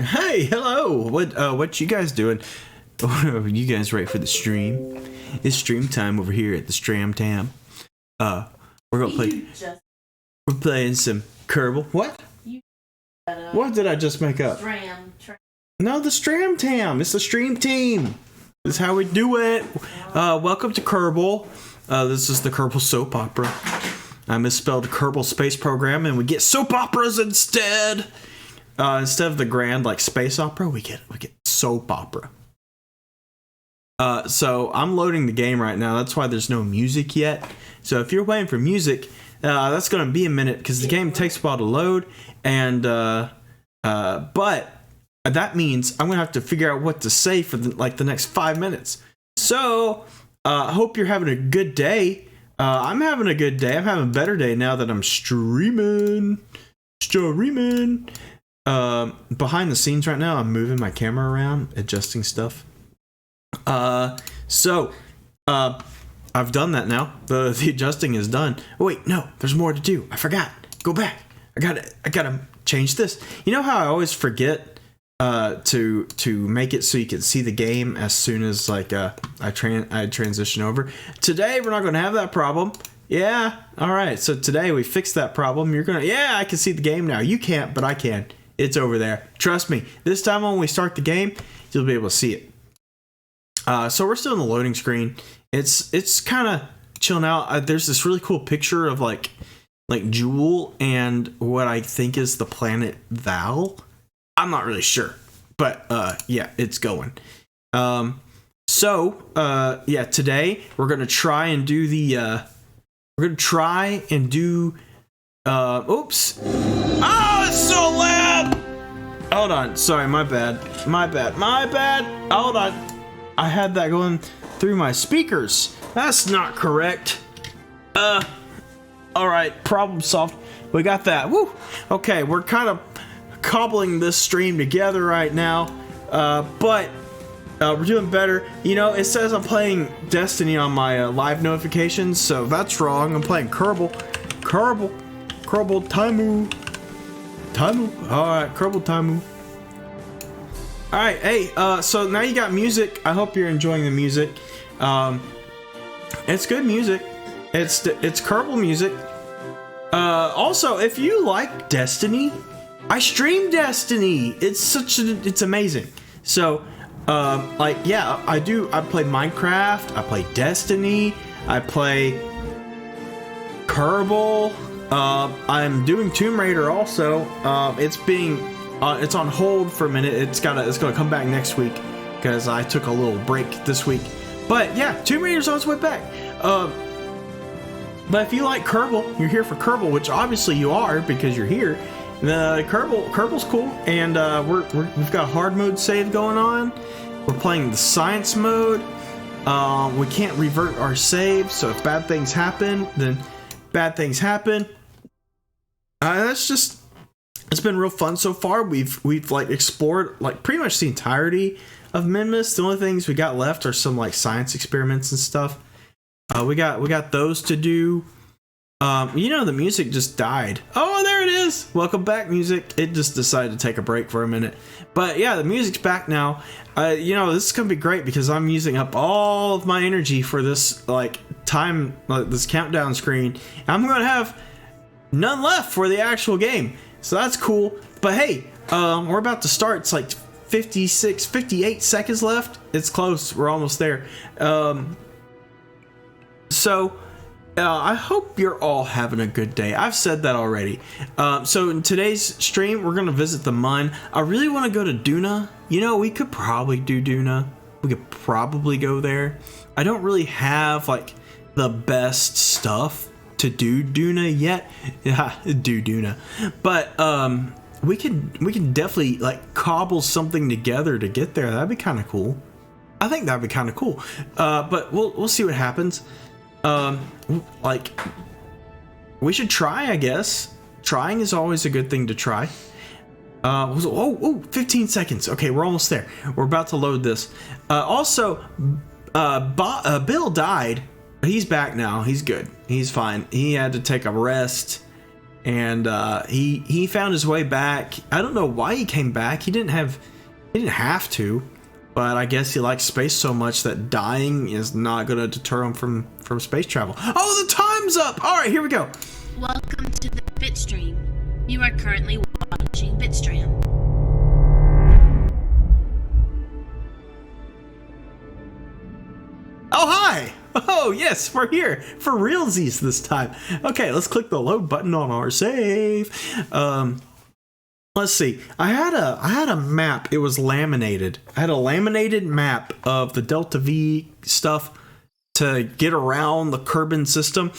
Hey, hello. What you guys doing? You guys ready for the stream? It's stream time over here at the Stram Tam. We're gonna play. We're playing some Kerbal. What? What did I just make up? No, the Stram Tam. It's the stream team. This is how we do it. Welcome to Kerbal. This is the Kerbal soap opera. I misspelled Kerbal space program, and we get soap operas instead. Instead of the grand like space opera, we get soap opera. So I'm loading the game right now. That's why there's no music yet. So if you're waiting for music, that's gonna be a minute because the game takes a while to load. And but that means I'm gonna have to figure out what to say for the next 5 minutes. So hope you're having a good day. I'm having a good day. I'm having a better day now that I'm streaming. Behind the scenes right now, I'm moving my camera around, adjusting stuff. So I've done that now. The adjusting is done. Oh, wait, no, there's more to do. I forgot. Go back. I gotta change this. You know how I always forget to make it so you can see the game as soon as like I transition over. Today we're not gonna have that problem. Yeah, all right. So today we fixed that problem. I can see the game now. You can't, but I can. It's over there. Trust me. This time when we start the game, you'll be able to see it. So we're still in the loading screen. It's kind of chilling out. There's this really cool picture of like Jewel and what I think is the planet Val. I'm not really sure, but yeah, it's going. Today we're gonna try and do the. Oops. Oh, it's so loud! Hold on. Sorry, my bad. Hold on. I had that going through my speakers. That's not correct. Alright, problem solved. We got that. Woo! Okay, we're kind of cobbling this stream together right now. But we're doing better. You know, it says I'm playing Destiny on my live notifications, so that's wrong. I'm playing Kerbal. Kerbal Taimu. Alright, Kerbal Taimu. Alright, hey, so now you got music. I hope you're enjoying the music. It's good music. It's Kerbal music. Also, if you like Destiny, I stream Destiny. It's amazing. So, yeah, I play Minecraft, I play Destiny, I play Kerbal. I'm doing Tomb Raider also. It's on hold for a minute. It's gonna come back next week because I took a little break this week. But yeah, Tomb Raider's on its way back. But if you like Kerbal, you're here for Kerbal, which obviously you are because you're here. Kerbal's cool, and we've got a hard mode save going on. We're playing the science mode. We can't revert our save, so if bad things happen, then bad things happen. It's been real fun so far. We've like explored like pretty much the entirety of Minmus. The only things we got left are some like science experiments and stuff. We got those to do. The music just died. Oh, there it is. Welcome back, music. It just decided to take a break for a minute. But yeah, the music's back now. This is gonna be great because I'm using up all of my energy for this like time, this countdown screen. I'm gonna have none left for the actual game. So that's cool. But hey, we're about to start. It's like 58 seconds left. It's close. We're almost there. I hope you're all having a good day. I've said that already. So in today's stream, we're going to visit the Mun. I really want to go to Duna. We could probably do Duna. We could probably go there. I don't really have like the best stuff to do Duna yet. Yeah, do Duna. But we can definitely like cobble something together to get there. That'd be kind of cool. I think that'd be kind of cool. But we'll see what happens. We should try, I guess. Trying is always a good thing to try. 15 seconds. Okay, we're almost there. We're about to load this. Bill died. He's back now. He's good. He's fine. He had to take a rest. and he found his way back. I don't know why he came back. He didn't have to, but I guess he likes space so much that dying is not going to deter him from space travel. Oh, the time's up. All right, here we go. Welcome to the Bitstream. You are currently watching Bitstram. Oh, hi. Oh, yes, we're here for realsies this time. Okay, let's click the load button on our save. Let's see. I had a map. It was laminated. I had a laminated map of the Delta V stuff to get around the Kerbin system.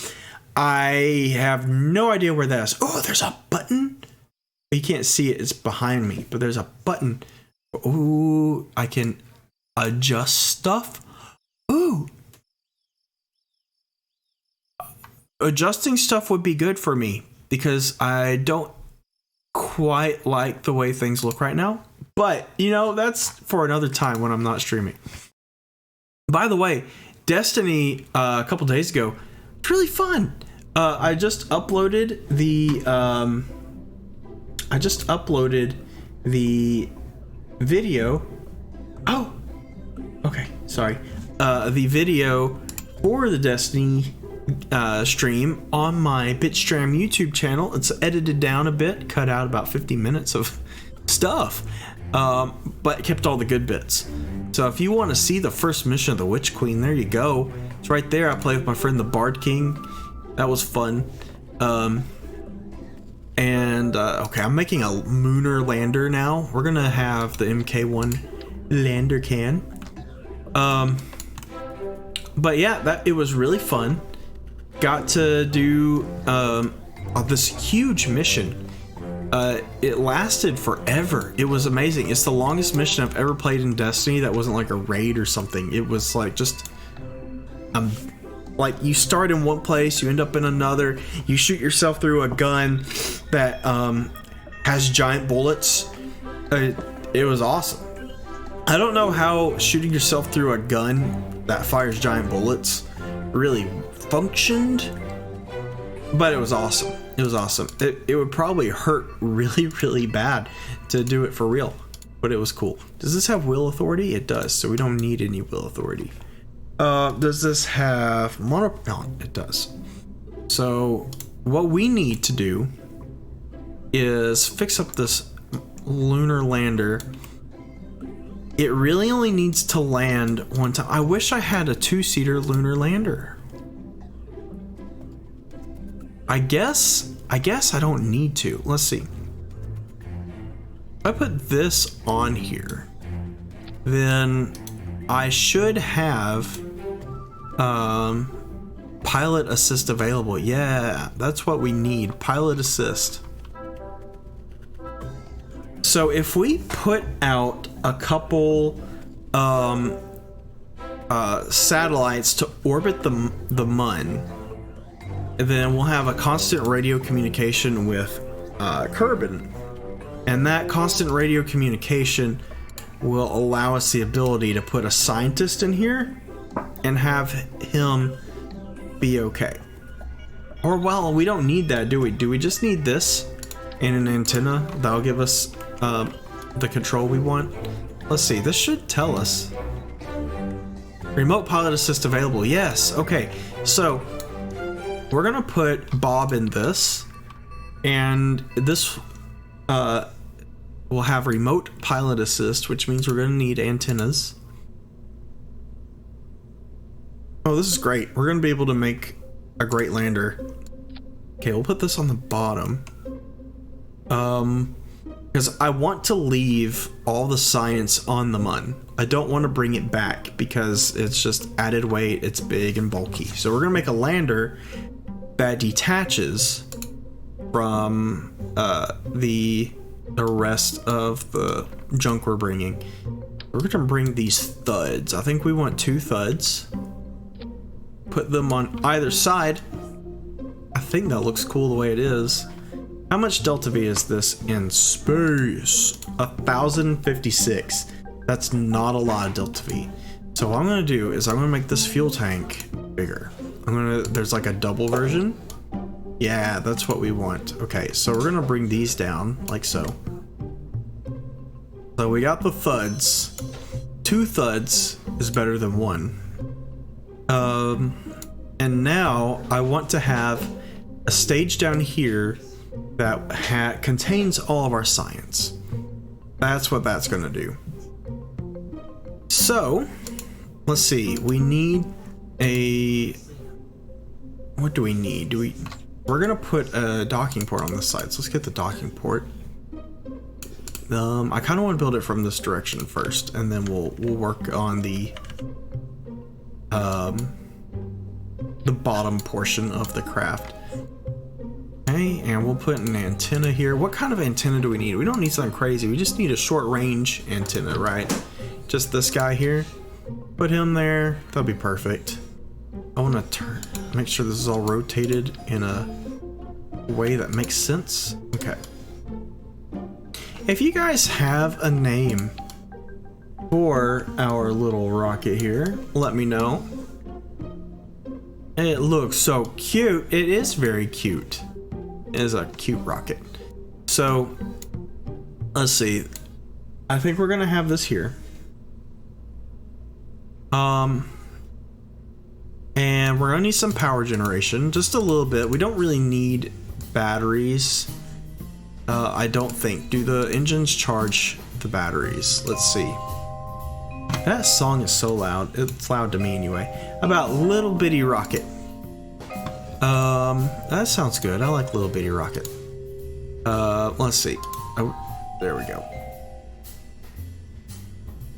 I have no idea where that is. Oh, there's a button. You can't see it. It's behind me, but there's a button. Ooh, I can adjust stuff. Ooh. Adjusting stuff would be good for me because I don't quite like the way things look right now. But, you know, that's for another time when I'm not streaming. By the way, Destiny a couple days ago, it's really fun. I just uploaded the video. Oh, okay, sorry. The video for the Destiny stream on my Bitstram YouTube channel. It's edited down a bit, cut out about 50 minutes of stuff, but kept all the good bits. So if you want to see the first mission of the Witch Queen, there you go. It's right there. I played with my friend the Bard King. That was fun. Okay, I'm making a lunar lander now. We're gonna have the MK1 lander can. But yeah, it was really fun. Got to do this huge mission. It lasted forever. It was amazing. It's the longest mission I've ever played in Destiny that wasn't like a raid or something. It was like just like you start in one place, you end up in another, you shoot yourself through a gun that has giant bullets. It was awesome. I don't know how shooting yourself through a gun that fires giant bullets really functioned, but it was awesome. It was awesome. It would probably hurt really, really bad to do it for real, but it was cool. Does this have will authority? It does, so we don't need any will authority. Does this have mono? No, it does. So what we need to do is fix up this lunar lander. It really only needs to land one time. I wish I had a two-seater lunar lander. I guess I don't need to. Let's see. If I put this on here, then I should have pilot assist available. Yeah, that's what we need. Pilot assist. So if we put out a couple satellites to orbit the Mun, then we'll have a constant radio communication with Kerbin, and that constant radio communication will allow us the ability to put a scientist in here and have him be okay. Or, well, we don't need that, do we? Do we just need this and an antenna that'll give us the control we want? Let's see, this should tell us. Remote pilot assist available. Yes, okay. So we're gonna put Bob in this, and this will have remote pilot assist, which means we're gonna need antennas. Oh, this is great. We're gonna be able to make a great lander. Okay, we'll put this on the bottom. Because I want to leave all the science on the Mun. I don't want to bring it back because it's just added weight, it's big and bulky. So we're gonna make a lander that detaches from the rest of the junk we're bringing. We're gonna bring these thuds. I think we want 2 thuds. Put them on either side. I think that looks cool the way it is. How much Delta V is this in space? 1056. That's not a lot of Delta V. So what I'm gonna do is I'm gonna make this fuel tank bigger. There's like a double version. Yeah, that's what we want. Okay, so we're gonna bring these down like so. So we got the thuds. 2 thuds is better than 1. And now I want to have a stage down here that contains all of our science. That's what that's gonna do. So, let's see. We need a... What do we need? We're gonna put a docking port on this side. So let's get the docking port. I kind of want to build it from this direction first, and then we'll work on the bottom portion of the craft. Okay, and we'll put an antenna here. What kind of antenna do we need? We don't need something crazy. We just need a short range antenna, right? Just this guy here. Put him there. That'll be perfect. I want to make sure this is all rotated in a way that makes sense. Okay. If you guys have a name for our little rocket here, let me know. It looks so cute. It is very cute. It is a cute rocket. So, let's see. I think we're gonna have this here. And we're gonna need some power generation, just a little bit. We don't really need batteries. I don't think. Do the engines charge the batteries? Let's see. That song is so loud. It's loud to me anyway. About Little Bitty Rocket. That sounds good. I like Little Bitty Rocket. Let's see. Oh, there we go.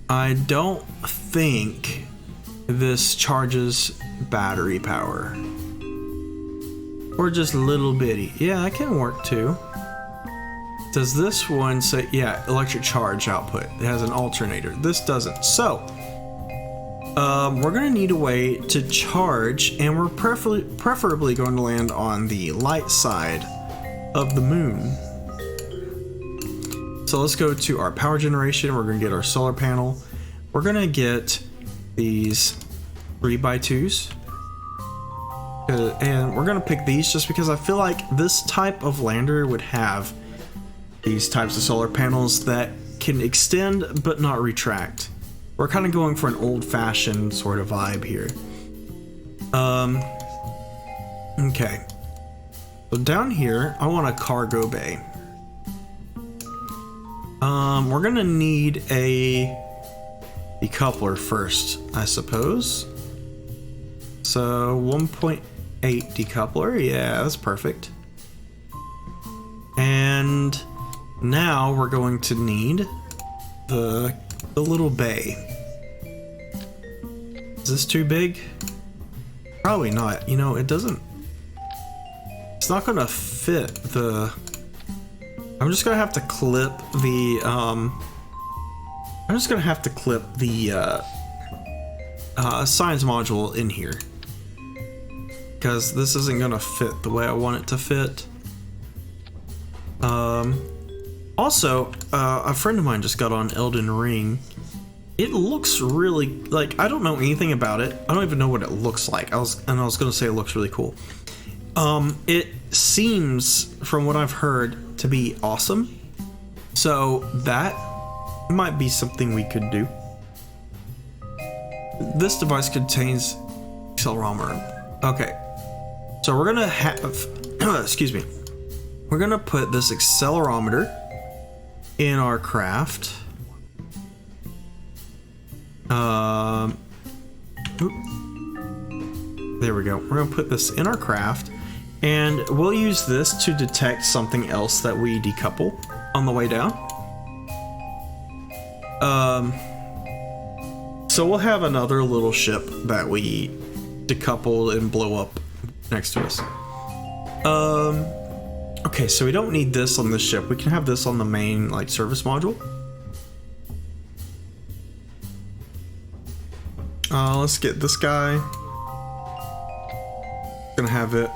I don't think this charges battery power. Or just little bitty. Yeah, that can work too. Does this one say, yeah, electric charge output. It has an alternator. This doesn't. So, we're gonna need a way to charge, and we're preferably going to land on the light side of the moon. So let's go to our power generation. We're gonna get our solar panel. We're gonna get these 3x2s. And we're gonna pick these just because I feel like this type of lander would have these types of solar panels that can extend but not retract. We're kind of going for an old-fashioned sort of vibe here. Okay. So down here, I want a cargo bay. We're gonna need a decoupler first, I suppose. So 1.8 decoupler, yeah, that's perfect. And now we're going to need the little bay. Is this too big? Probably not. You know, it doesn't. It's not gonna fit the. I'm just gonna have to clip the. I'm just gonna have to clip the science module in here, because this isn't gonna fit the way I want it to fit. Also, a friend of mine just got on Elden Ring. It looks really, like, I don't know anything about it. I don't even know what it looks like. I was gonna say it looks really cool. It seems, from what I've heard, to be awesome. So that might be something we could do. This device contains accelerometer. Okay, so we're gonna have, excuse me, we're gonna put this accelerometer in our craft. There we go. We're gonna put this in our craft, and we'll use this to detect something else that we decouple on the way down. So we'll have another little ship that we decouple and blow up next to us. Okay, so we don't need this on this ship. We can have this on the main, like, service module. Let's get this guy. Gonna have it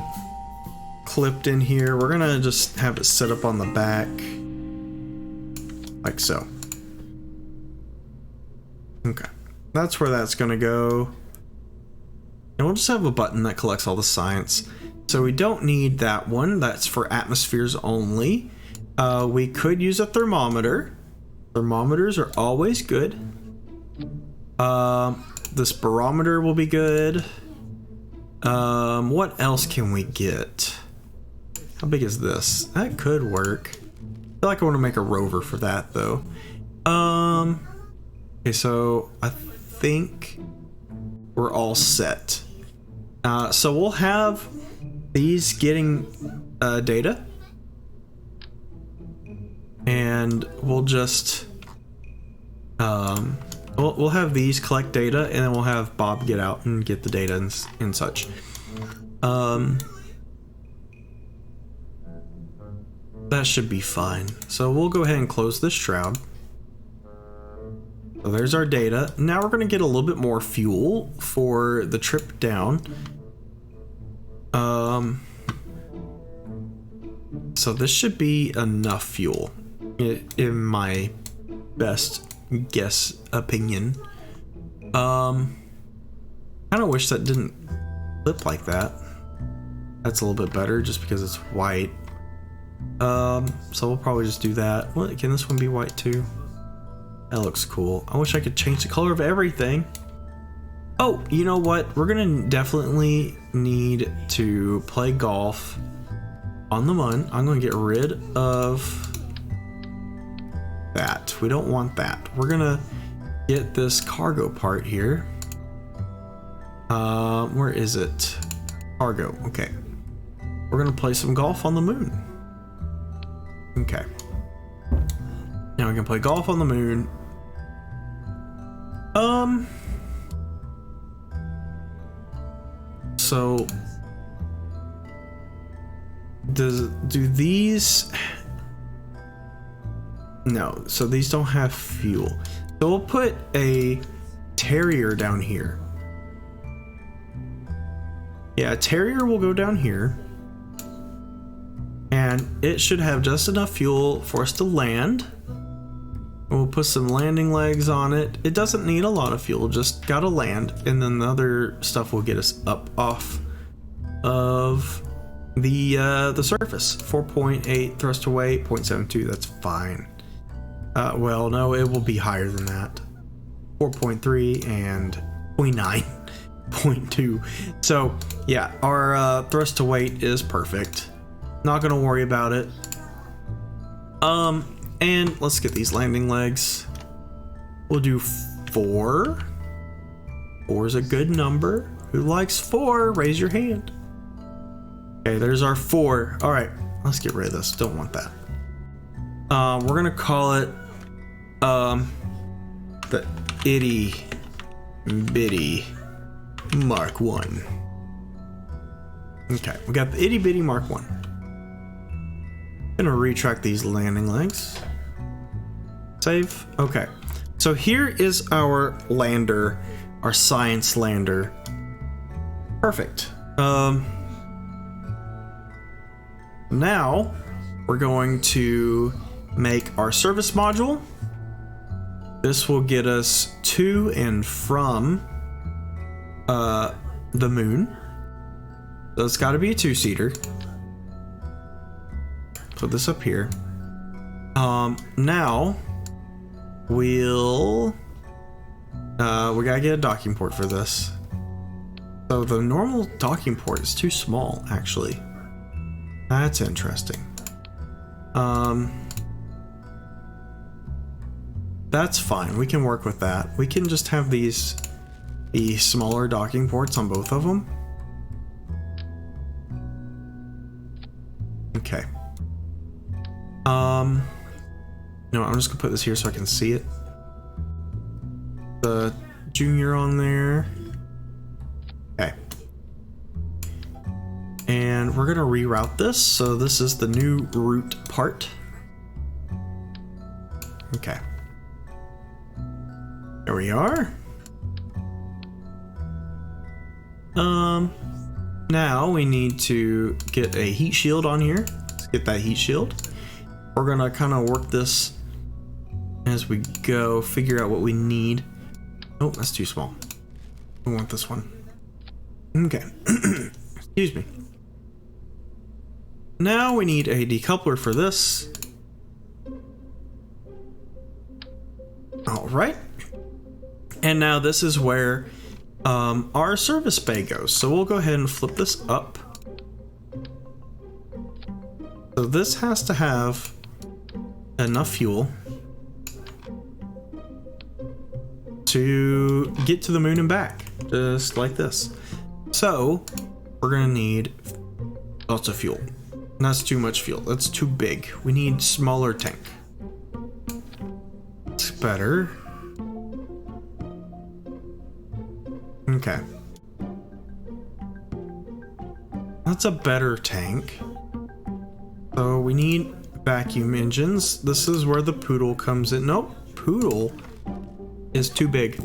clipped in here. We're gonna just have it set up on the back, like so. Okay, that's where that's gonna go. And we'll just have a button that collects all the science. So we don't need that one. That's for atmospheres only. We could use a thermometer. Thermometers are always good. This barometer will be good. What else can we get? How big is this? That could work. I feel like I want to make a rover for that though. Okay, so I think we're all set. So we'll have these getting data, and we'll just we'll have these collect data, and then we'll have Bob get out and get the data and such. That should be fine. So we'll go ahead and close this shroud. So there's our data. Now we're going to get a little bit more fuel for the trip down. So this should be enough fuel, in my best guess opinion. Kind of wish that didn't flip like that. That's a little bit better just because it's white. So we'll probably just do that. What, can this one be white too? That looks cool. I wish I could change the color of everything. Oh, you know what? We're gonna definitely need to play golf on the Mun. I'm gonna get rid of that. We don't want that. We're gonna get this cargo part here. Where is it? Cargo. Okay. We're gonna play some golf on the Moon. Okay. Now we can play golf on the Moon. So do these? No, so these don't have fuel. So we'll put a Terrier down here. Yeah, a Terrier will go down here. And it should have just enough fuel for us to land. We'll put some landing legs on it. It doesn't need a lot of fuel, just gotta land. And then the other stuff will get us up off of the surface. 4.8 thrust to weight, 0.72, that's fine. Well, no, it will be higher than that. 4.3 and 0.9.2. So yeah, our thrust to weight is perfect. Not gonna worry about it. And let's get these landing legs. We'll do 4. 4 is a good number. Who likes 4? Raise your hand. Okay, there's our 4. All right, let's get rid of this. Don't want that. We're gonna call it the Itty Bitty Mark 1. Okay, we got the Itty Bitty Mark 1. Gonna retract these landing legs. Save. Okay, so here is our lander, our science lander. Perfect. Now we're going to make our service module. This will get us to and from the Moon. So it's got to be a 2-seater. Put this up here. Now we gotta get a docking port for this. So the normal docking port is too small, actually. That's interesting. That's fine. We can work with that. We can just have the smaller docking ports on both of them. Okay. No, I'm just gonna put this here so I can see it. The Junior on there. Okay. And we're gonna reroute this. So this is the new route part. Okay. There we are. Now we need to get a heat shield on here. Let's get that heat shield. We're gonna kind of work this as we go, figure out what we need. Oh, that's too small. We want this one. Okay. Excuse me. Now we need a decoupler for this. All right. And now this is where our service bay goes. So we'll go ahead and flip this up. So this has to have enough fuel to get to the moon and back, just like this. So we're gonna need lots of fuel. That's too much fuel. That's too big. We need smaller tank. It's better. Okay. That's a better tank. So we need vacuum engines. This is where the poodle comes in. Nope, poodle is too big.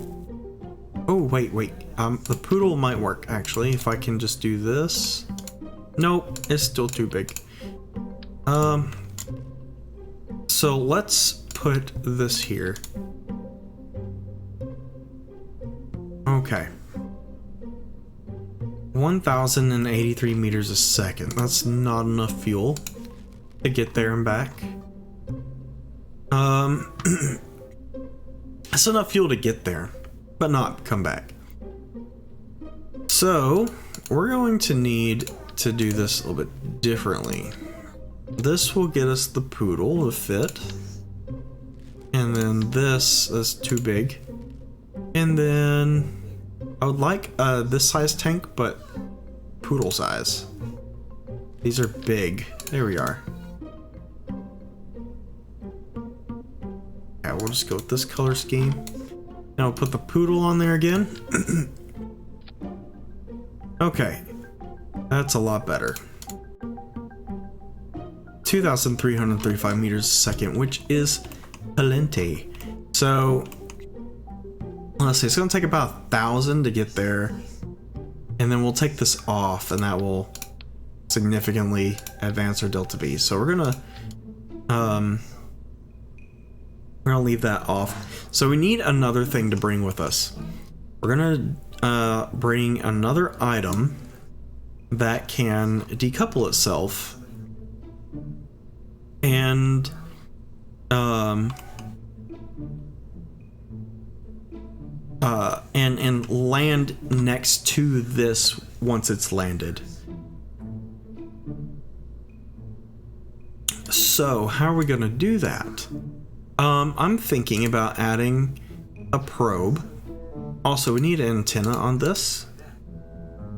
Oh, wait. The poodle might work actually if I can just do this. Nope, it's still too big. So let's put this here. Okay. 1,083 meters a second. That's not enough fuel to get there and back. That's enough fuel to get there, but not come back. So we're going to need to do this a little bit differently. This will get us the poodle to fit. And then this is too big. And then I would like this size tank, but poodle size. These are big. There we are. Yeah, we'll just go with this color scheme. Now we'll put the poodle on there again. Okay, that's a lot better. 2,335 meters a second, which is plenty. So let's see, it's gonna take about 1,000 to get there, and then we'll take this off, and that will significantly advance our delta V. So we're gonna leave that off. So we need another thing to bring with us. We're gonna bring another item that can decouple itself and and land next to this once it's landed. So how are we gonna do that? I'm thinking about adding a probe. Also, we need an antenna on this.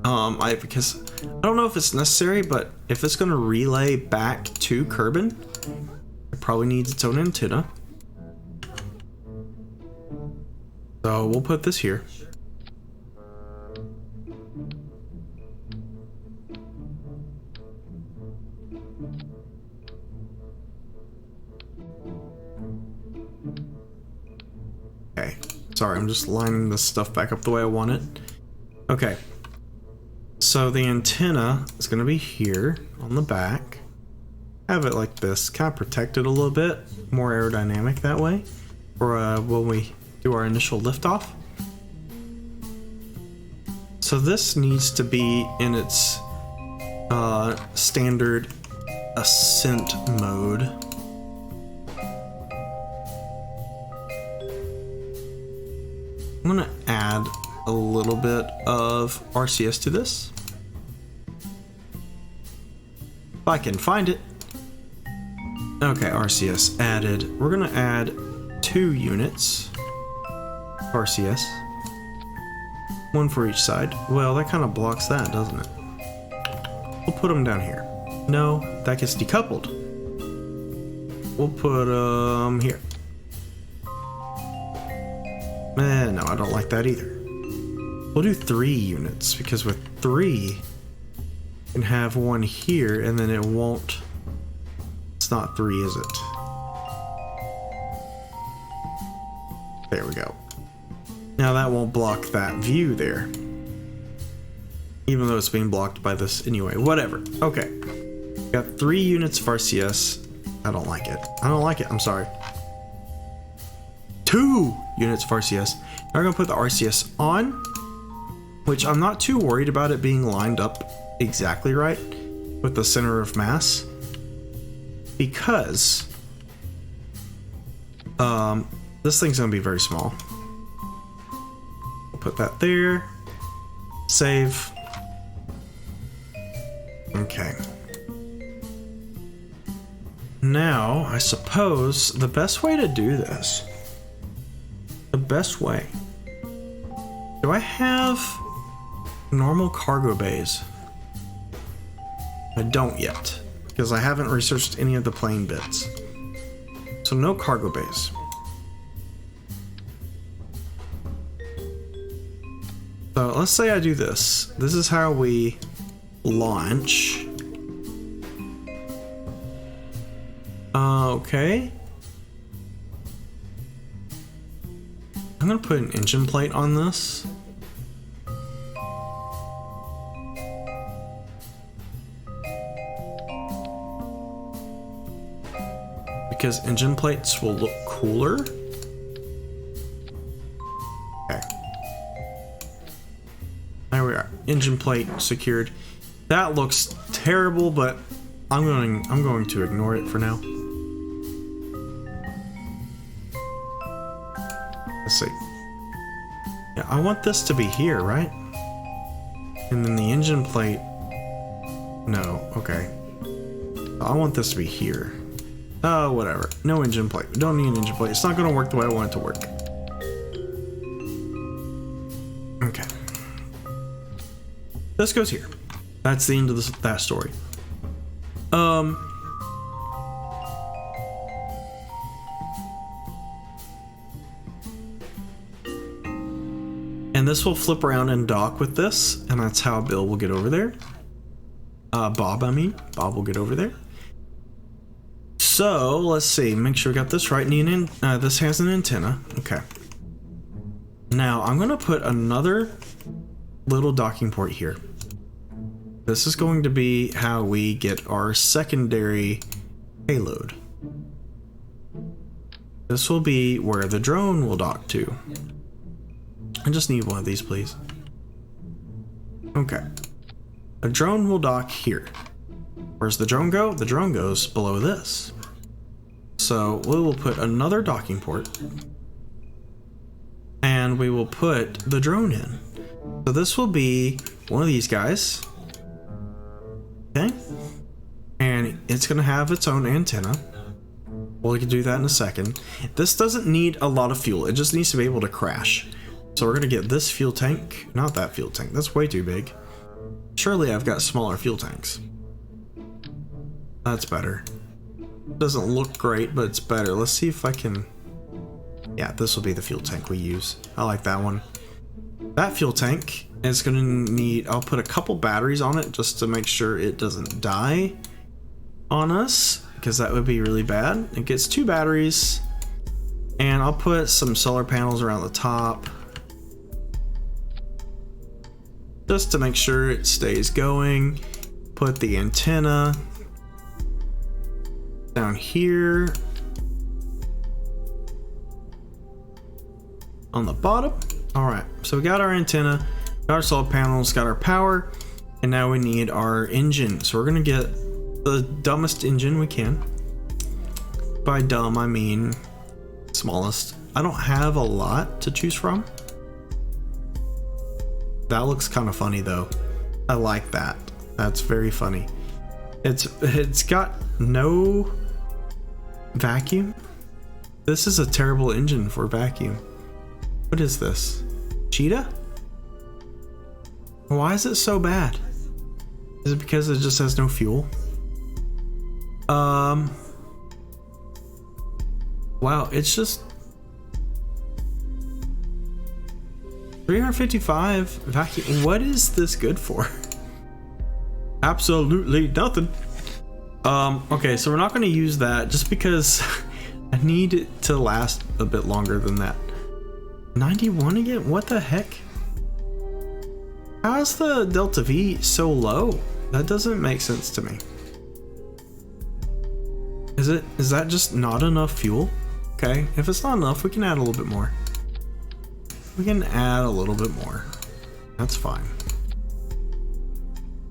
Because I don't know if it's necessary, but if it's gonna relay back to Kerbin, it probably needs its own antenna. So we'll put this here. Okay, sorry, I'm just lining this stuff back up the way I want it. Okay, so the antenna is going to be here on the back. Have it like this, kind of protect it a little bit, more aerodynamic that way, for when we do our initial liftoff. So this needs to be in its standard ascent mode. I'm gonna add a little bit of RCS to this. If I can find it. Okay, RCS added. We're gonna add 2 units of RCS. 1 for each side. Well, that kind of blocks that, doesn't it? We'll put them down here. No, that gets decoupled. We'll put them here. No, I don't like that either. We'll do 3 units, because with 3, you can have 1 here, and then it won't... It's not 3, is it? There we go. Now that won't block that view there. Even though it's being blocked by this anyway. Whatever. Okay. Got 3 units of RCS. I don't like it. I don't like it. I'm sorry. 2 units of RCS. Now we're going to put the RCS on, which I'm not too worried about it being lined up exactly right. with the center of mass, because this thing's gonna be very small. We'll put that there. Save. Okay. Now, I suppose the best way to do this, do I have normal cargo bays? I don't yet, because I haven't researched any of the plane bits. So no cargo bays. So let's say I do this. This is how we launch. Okay. I'm gonna put an engine plate on this. Because engine plates will look cooler. Okay. There we are. Engine plate secured. That looks terrible, but I'm going to ignore it for now. Let's see. Yeah, I want this to be here, right? And then the engine plate. No, okay. I want this to be here. Oh, whatever. No engine plate. We don't need an engine plate. It's not going to work the way I want it to work. Okay. This goes here. That's the end of that story. And this will flip around and dock with this, and that's how Bill will get over there. Bob will get over there. So let's see, make sure we got this right. This has an antenna. Okay. Now I'm gonna put another little docking port here. This is going to be how we get our secondary payload. This will be where the drone will dock to. I just need one of these, please. Okay. A drone will dock here. Where's the drone go? The drone goes below this. So we will put another docking port. And we will put the drone in. So this will be one of these guys. Okay. And it's going to have its own antenna. Well, we can do that in a second. This doesn't need a lot of fuel. It just needs to be able to crash. So we're going to get this fuel tank. Not that fuel tank. That's way too big. Surely I've got smaller fuel tanks. That's better. Doesn't look great, but it's better. Let's see if I can... Yeah, this will be the fuel tank we use. I like that one. That fuel tank is going to need... I'll put a couple batteries on it just to make sure it doesn't die on us, because that would be really bad. It gets 2 batteries, and I'll put some solar panels around the top just to make sure it stays going. Put the antenna down here on the bottom. All right, so we got our antenna, got our solar panels, got our power, and now we need our engine. So we're gonna get the dumbest engine we can. By dumb, I mean smallest. I don't have a lot to choose from. That looks kind of funny though. I like that. That's very funny. It's got no vacuum. This is a terrible engine for vacuum. What is this? Cheetah? Why is it so bad? Is it because it just has no fuel? Wow, it's just 355 vacuum. What is this good for? Absolutely nothing. Okay, so we're not going to use that just because I need it to last a bit longer than that. 91 again? What the heck? How is the Delta V so low? That doesn't make sense to me. Is that just not enough fuel? Okay, if it's not enough, we can add a little bit more. We can add a little bit more. That's fine.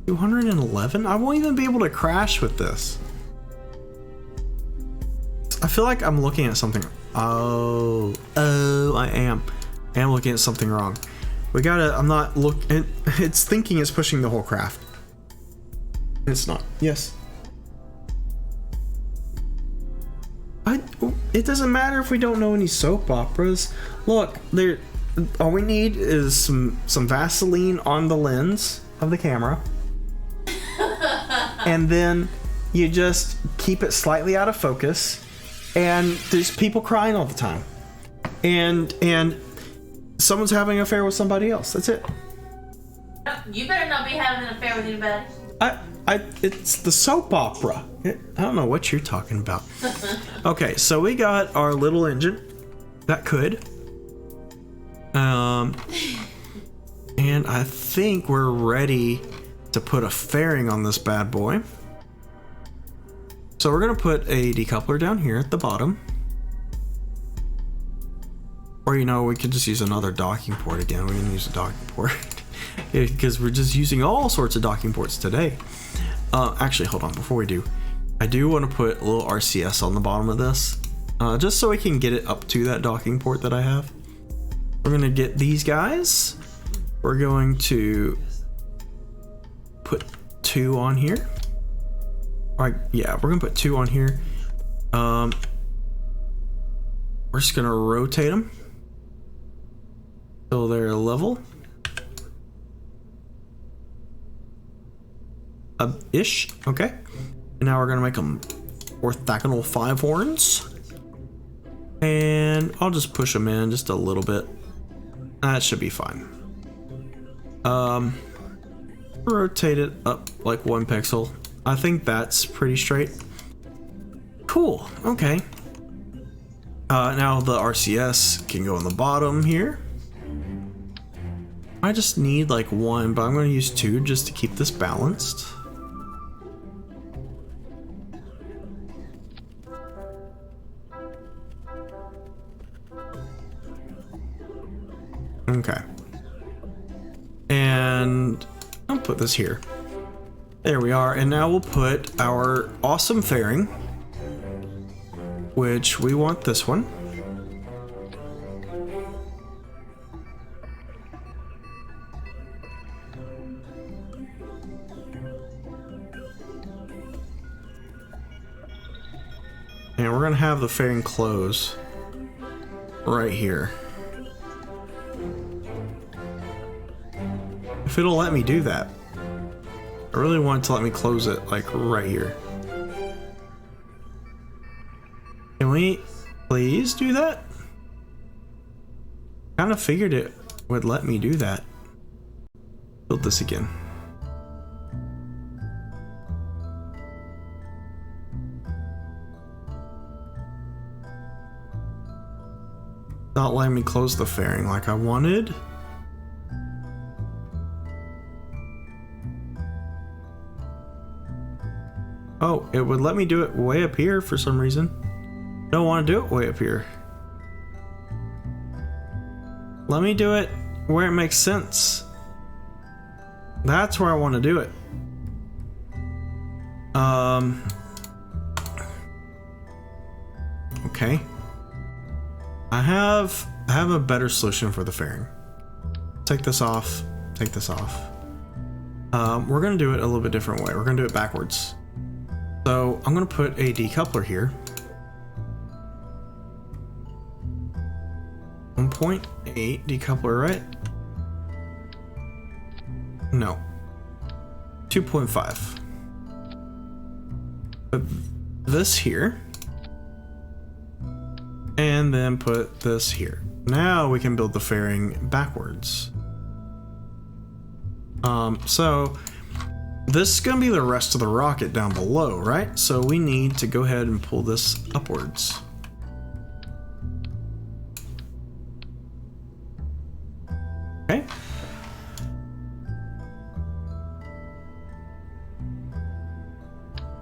211? I won't even be able to crash with this. I feel like I'm looking at something. Oh, I am looking at something wrong. We gotta, I'm not looking, it's thinking it's pushing the whole craft. It's not. Yes. It doesn't matter if we don't know any soap operas. Look, there, all we need is some Vaseline on the lens of the camera. And then you just keep it slightly out of focus. And there's people crying all the time. And someone's having an affair with somebody else. That's it. You better not be having an affair with anybody. It's the soap opera. I don't know what you're talking about. Okay, so we got our little engine that could. And I think we're ready to put a fairing on this bad boy. So we're gonna put a decoupler down here at the bottom. Or, you know, we could just use another docking port again. We can use a docking port. Because we're just using all sorts of docking ports today. Actually, hold on, before we do, I do want to put a little RCS on the bottom of this, just so we can get it up to that docking port that I have. We're going to get these guys. We're going to put 2 on here. All right, yeah, we're going to put 2 on here. We're just going to rotate them till they're level. Ish. Okay. And now we're gonna make them orthogonal 5 horns, and I'll just push them in just a little bit. That should be fine. Rotate it up like 1 pixel. I think that's pretty straight. Cool. Okay. Now the RCS can go on the bottom here. I just need like 1, but I'm going to use 2 just to keep this balanced. Okay. And I'll put this here. There we are. And now we'll put our awesome fairing, which we want this one. And we're gonna have the fairing close right here. If it'll let me do that. I really want it to let me close it like right here. Can we please do that? Kind of figured it would let me do that. Build this again. Not letting me close the fairing like I wanted. Oh, it would let me do it way up here for some reason. Don't want to do it way up here. Let me do it where it makes sense. That's where I want to do it. Okay. I have a better solution for the fairing. Take this off. Take this off. We're gonna do it a little bit different way. We're gonna do it backwards. So I'm gonna put a decoupler here. 1.8 decoupler, right? No. 2.5. Put this here. And then put this here. Now we can build the fairing backwards. So this is gonna be the rest of the rocket down below, right? So we need to go ahead and pull this upwards. Okay.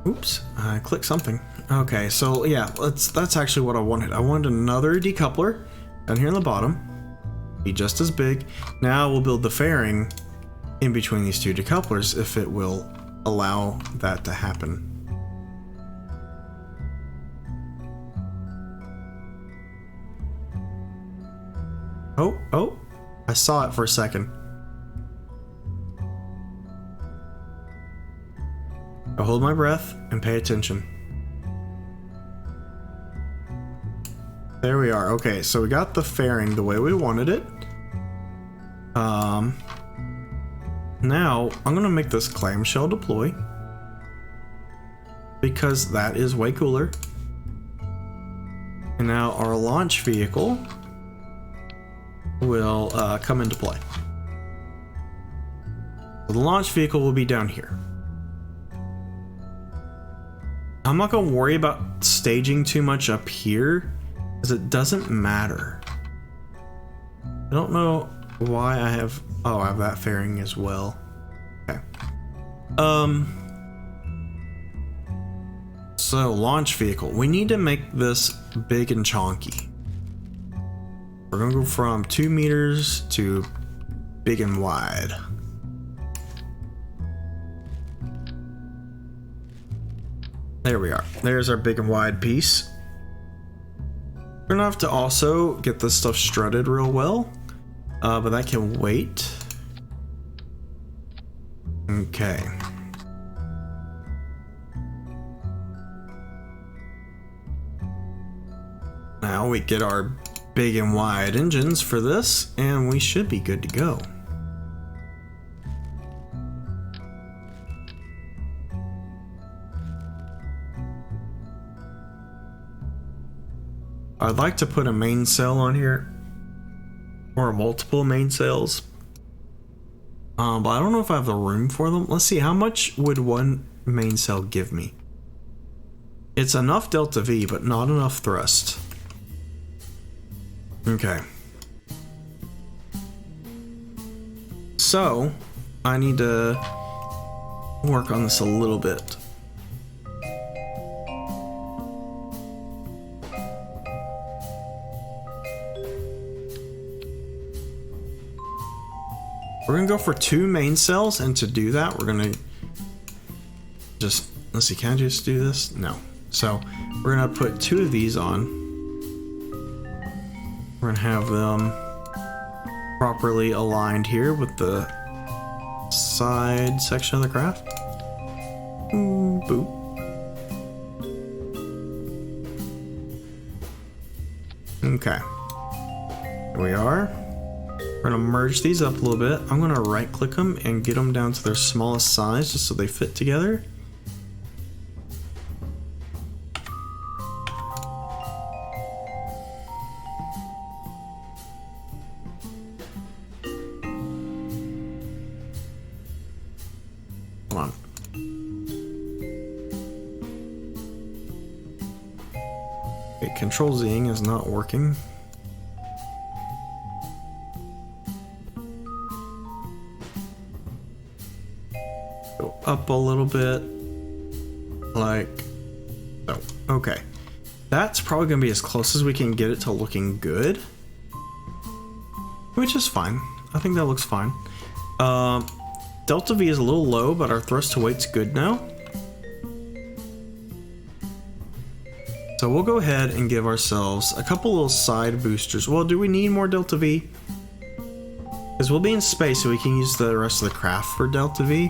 Oops, I clicked something. Okay, so yeah, that's actually what I wanted. I wanted another decoupler down here in the bottom. Be just as big. Now we'll build the fairing in between these two decouplers if it will allow that to happen. Oh, I saw it for a second. I'll hold my breath and pay attention. There we are. Okay, so we got the fairing the way we wanted it. Now I'm gonna make this clamshell deploy because that is way cooler. And now our launch vehicle will come into play. So the launch vehicle will be down here. I'm not gonna worry about staging too much up here because it doesn't matter. I don't know why I have, oh, I have that fairing as well. Okay. So launch vehicle, we need to make this big and chonky. We're gonna go from 2 meters to big and wide. There we are. There's our big and wide piece. We're gonna have to also get this stuff strutted real well, but that can wait. Okay. Now we get our big and wide engines for this, and we should be good to go. I'd like to put a mainsail on here, or multiple mainsails, but I don't know if I have the room for them. Let's see, how much would one mainsail give me? It's enough delta V, but not enough thrust. Okay. So, I need to work on this a little bit. We're gonna go for 2 mainsails, and to do that, we're gonna just, let's see, can I just do this? No. So, we're gonna put 2 of these on. We're gonna have them properly aligned here with the side section of the craft. Boop. Okay. Here we are. We're gonna merge these up a little bit. I'm gonna right click them and get them down to their smallest size just so they fit together. Come on. Okay, Control Zing is not working. Up a little bit, like so. Okay, that's probably gonna be as close as we can get it to looking good, which is fine. I think that looks fine. Delta V is a little low, but our thrust to weight's good now. So we'll go ahead and give ourselves a couple little side boosters. Well, do we need more Delta V? Because we'll be in space, so we can use the rest of the craft for Delta V.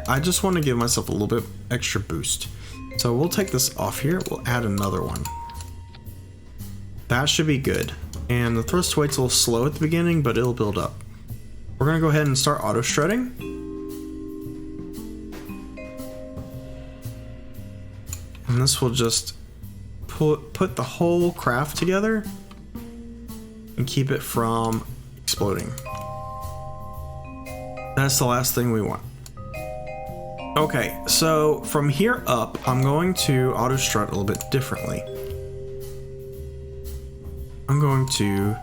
I just want to give myself a little bit extra boost. So we'll take this off here. We'll add another one. That should be good. And the thrust to weight's a little slow at the beginning, but it'll build up. We're gonna go ahead and start auto strutting. And this will just put the whole craft together and keep it from exploding. That's the last thing we want. Okay, so from here up, I'm going to auto strut a little bit differently. I'm going to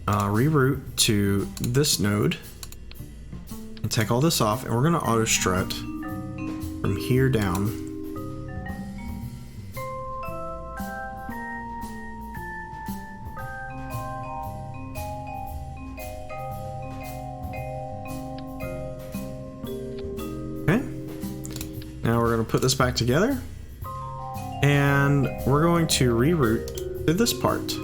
reroute to this node and take all this off, and we're going to auto strut from here down. Now we're going to put this back together. And we're going to reroute to this part.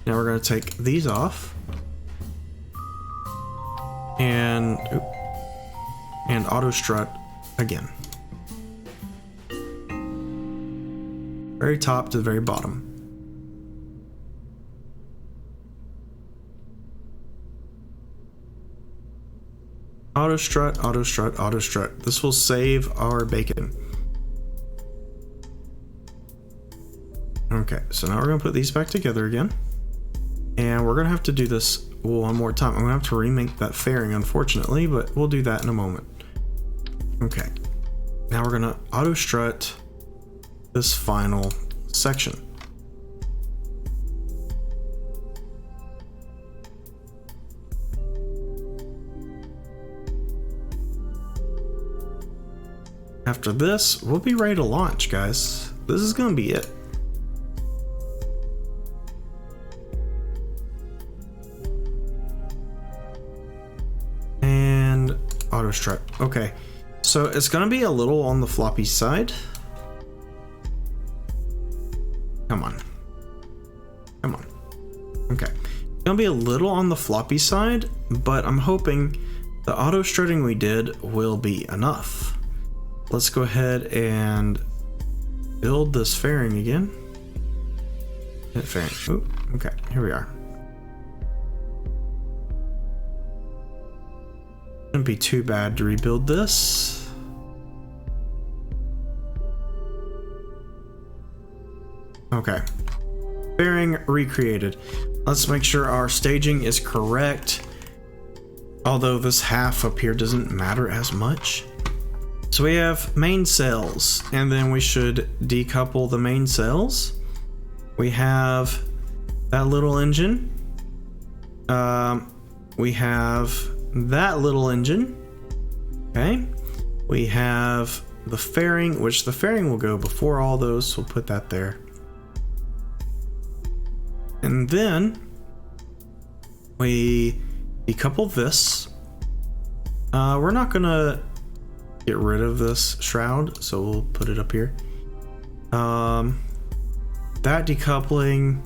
Now we're going to take these off. And auto strut again. Very top to the very bottom. Auto strut, auto strut, auto strut. This will save our bacon. Okay, so now we're gonna put these back together again. And we're gonna have to do this one more time. I'm gonna have to remake that fairing, unfortunately, but we'll do that in a moment. Okay, now we're gonna auto strut this final section. After this, we'll be ready to launch, guys. This is gonna be it. And auto strut. Okay, so it's gonna be a little on the floppy side. Come on. Come on. Okay. It's gonna be a little on the floppy side, but I'm hoping the auto strutting we did will be enough. Let's go ahead and build this fairing again. Hit fairing. Ooh, okay, here we are. Shouldn't be too bad to rebuild this. Okay. Fairing recreated. Let's make sure our staging is correct. Although this half up here doesn't matter as much. So we have main cells, and then we should decouple the main cells. We have that little engine. We have that little engine. Okay. We have the fairing, which the fairing will go before all those, so we'll put that there. And then we decouple this. We're not gonna get rid of this shroud, so we'll put it up here. That decoupling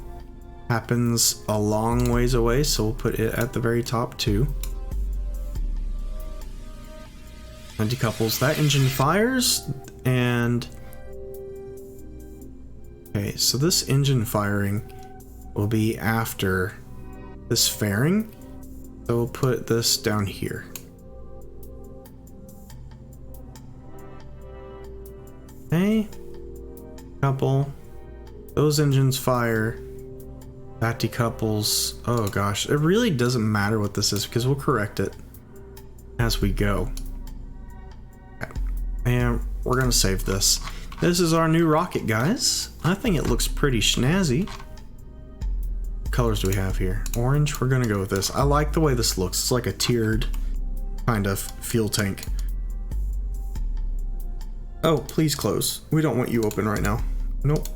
happens a long ways away, so we'll put it at the very top too. And decouples. That engine fires, and okay, so this engine firing will be after this fairing, so we'll put this down here. Okay, couple. Those engines fire. That decouples. Oh gosh, it really doesn't matter what this is because we'll correct it as we go. Okay. And we're gonna save this. This is our new rocket, guys. I think it looks pretty snazzy. What colors do we have here? Orange. We're gonna go with this. I like the way this looks. It's like a tiered kind of fuel tank. Oh, please close. We don't want you open right now. Nope.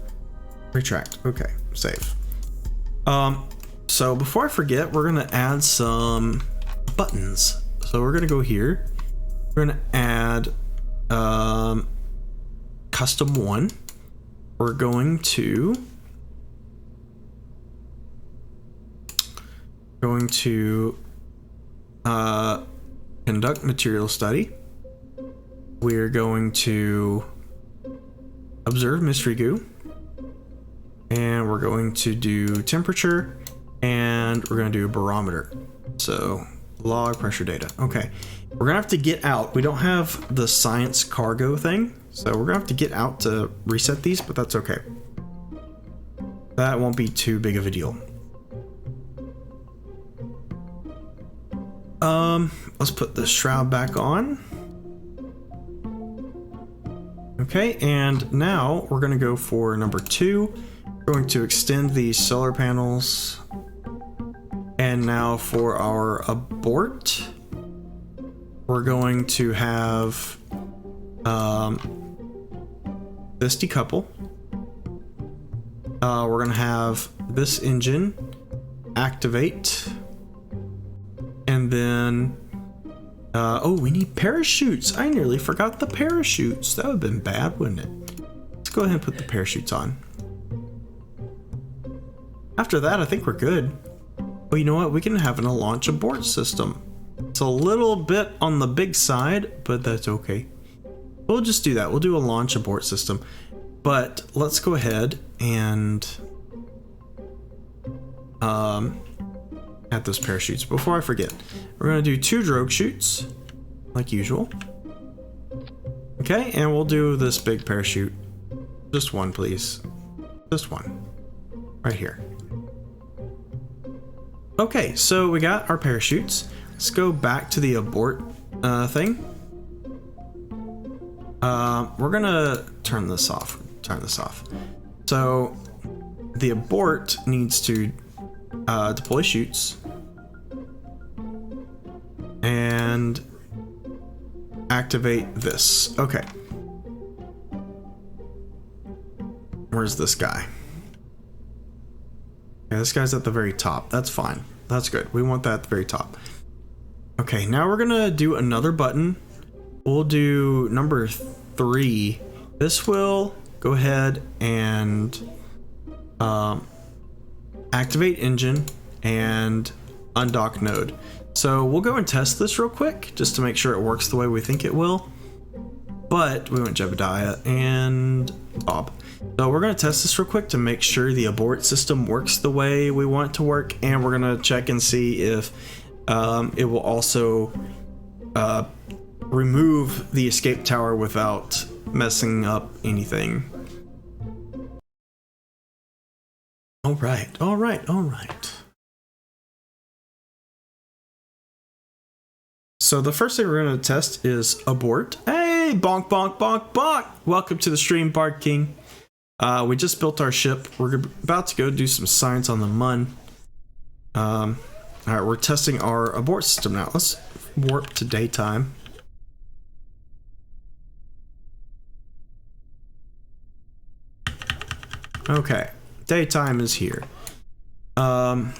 Retract. Okay, save. So before I forget, we're gonna add some buttons. So we're gonna go here. We're gonna add custom one. We're going to conduct material study. We're going to observe mystery goo, and we're going to do temperature, and we're going to do a barometer. So log pressure data. Okay, we're gonna have to get out. We don't have the science cargo thing, so we're gonna have to get out to reset these, but that's okay. That won't be too big of a deal. Let's put the shroud back on. Okay, and now we're gonna go for number 2. We're going to extend these solar panels. And now for our abort, we're going to have this decouple. We're gonna have this engine activate, and then Oh, we need parachutes. I nearly forgot the parachutes. That would have been bad, wouldn't it? Let's go ahead and put the parachutes on. After that, I think we're good. Well, you know what? We can have a launch abort system. It's a little bit on the big side, but that's okay. We'll just do that. We'll do a launch abort system. But let's go ahead and add those parachutes. Before I forget, we're going to do 2 drogue chutes, like usual. Okay, and we'll do this big parachute. Just one, please. Just one. Right here. Okay, so we got our parachutes. Let's go back to the abort thing. We're gonna turn this off. So the abort needs to deploy chutes and activate this. Okay. Where's this guy? Yeah, this guy's at the very top. That's fine. That's good. We want that at the very top. Okay, now we're gonna do another button. We'll do number 3. This will go ahead and activate engine and undock node. So we'll go and test this real quick just to make sure it works the way we think it will. But we want Jebediah and Bob. So we're going to test this real quick to make sure the abort system works the way we want it to work, and we're going to check and see if it will also remove the escape tower without messing up anything. All right. So the first thing we're going to test is abort. Hey, bonk, bonk, bonk, bonk. Welcome to the stream, Bard King. We just built our ship. We're about to go do some science on the Mun. All right, we're testing our abort system now. Let's warp to daytime. Okay, daytime is here. I'm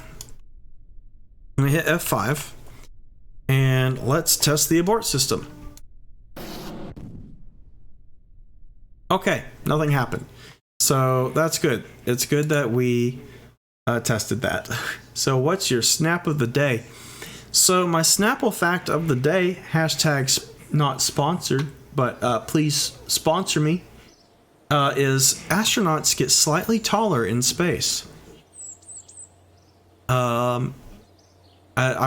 gonna hit F5 and let's test the abort system. Okay, nothing happened. So that's good. It's good that we tested that. So what's your snap of the day? So my Snapple fact of the day, hashtags not sponsored, but please sponsor me, is astronauts get slightly taller in space. I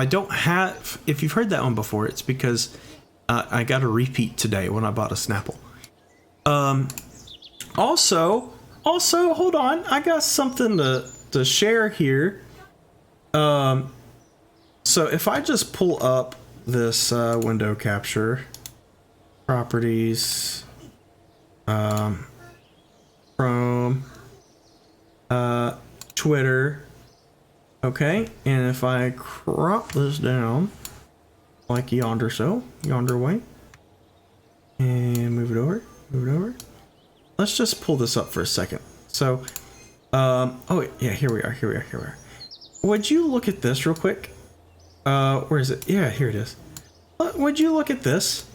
don't have, if you've heard that one before, it's because I got a repeat today when I bought a Snapple. Also, hold on, I got something to share here. So if I just pull up this window capture properties from Twitter, okay, and if I crop this down like yonder way, and move it over. Let's just pull this up for a second. So, oh yeah, here we are. Would you look at this real quick? Where is it? Yeah, here it is. Would you look at this?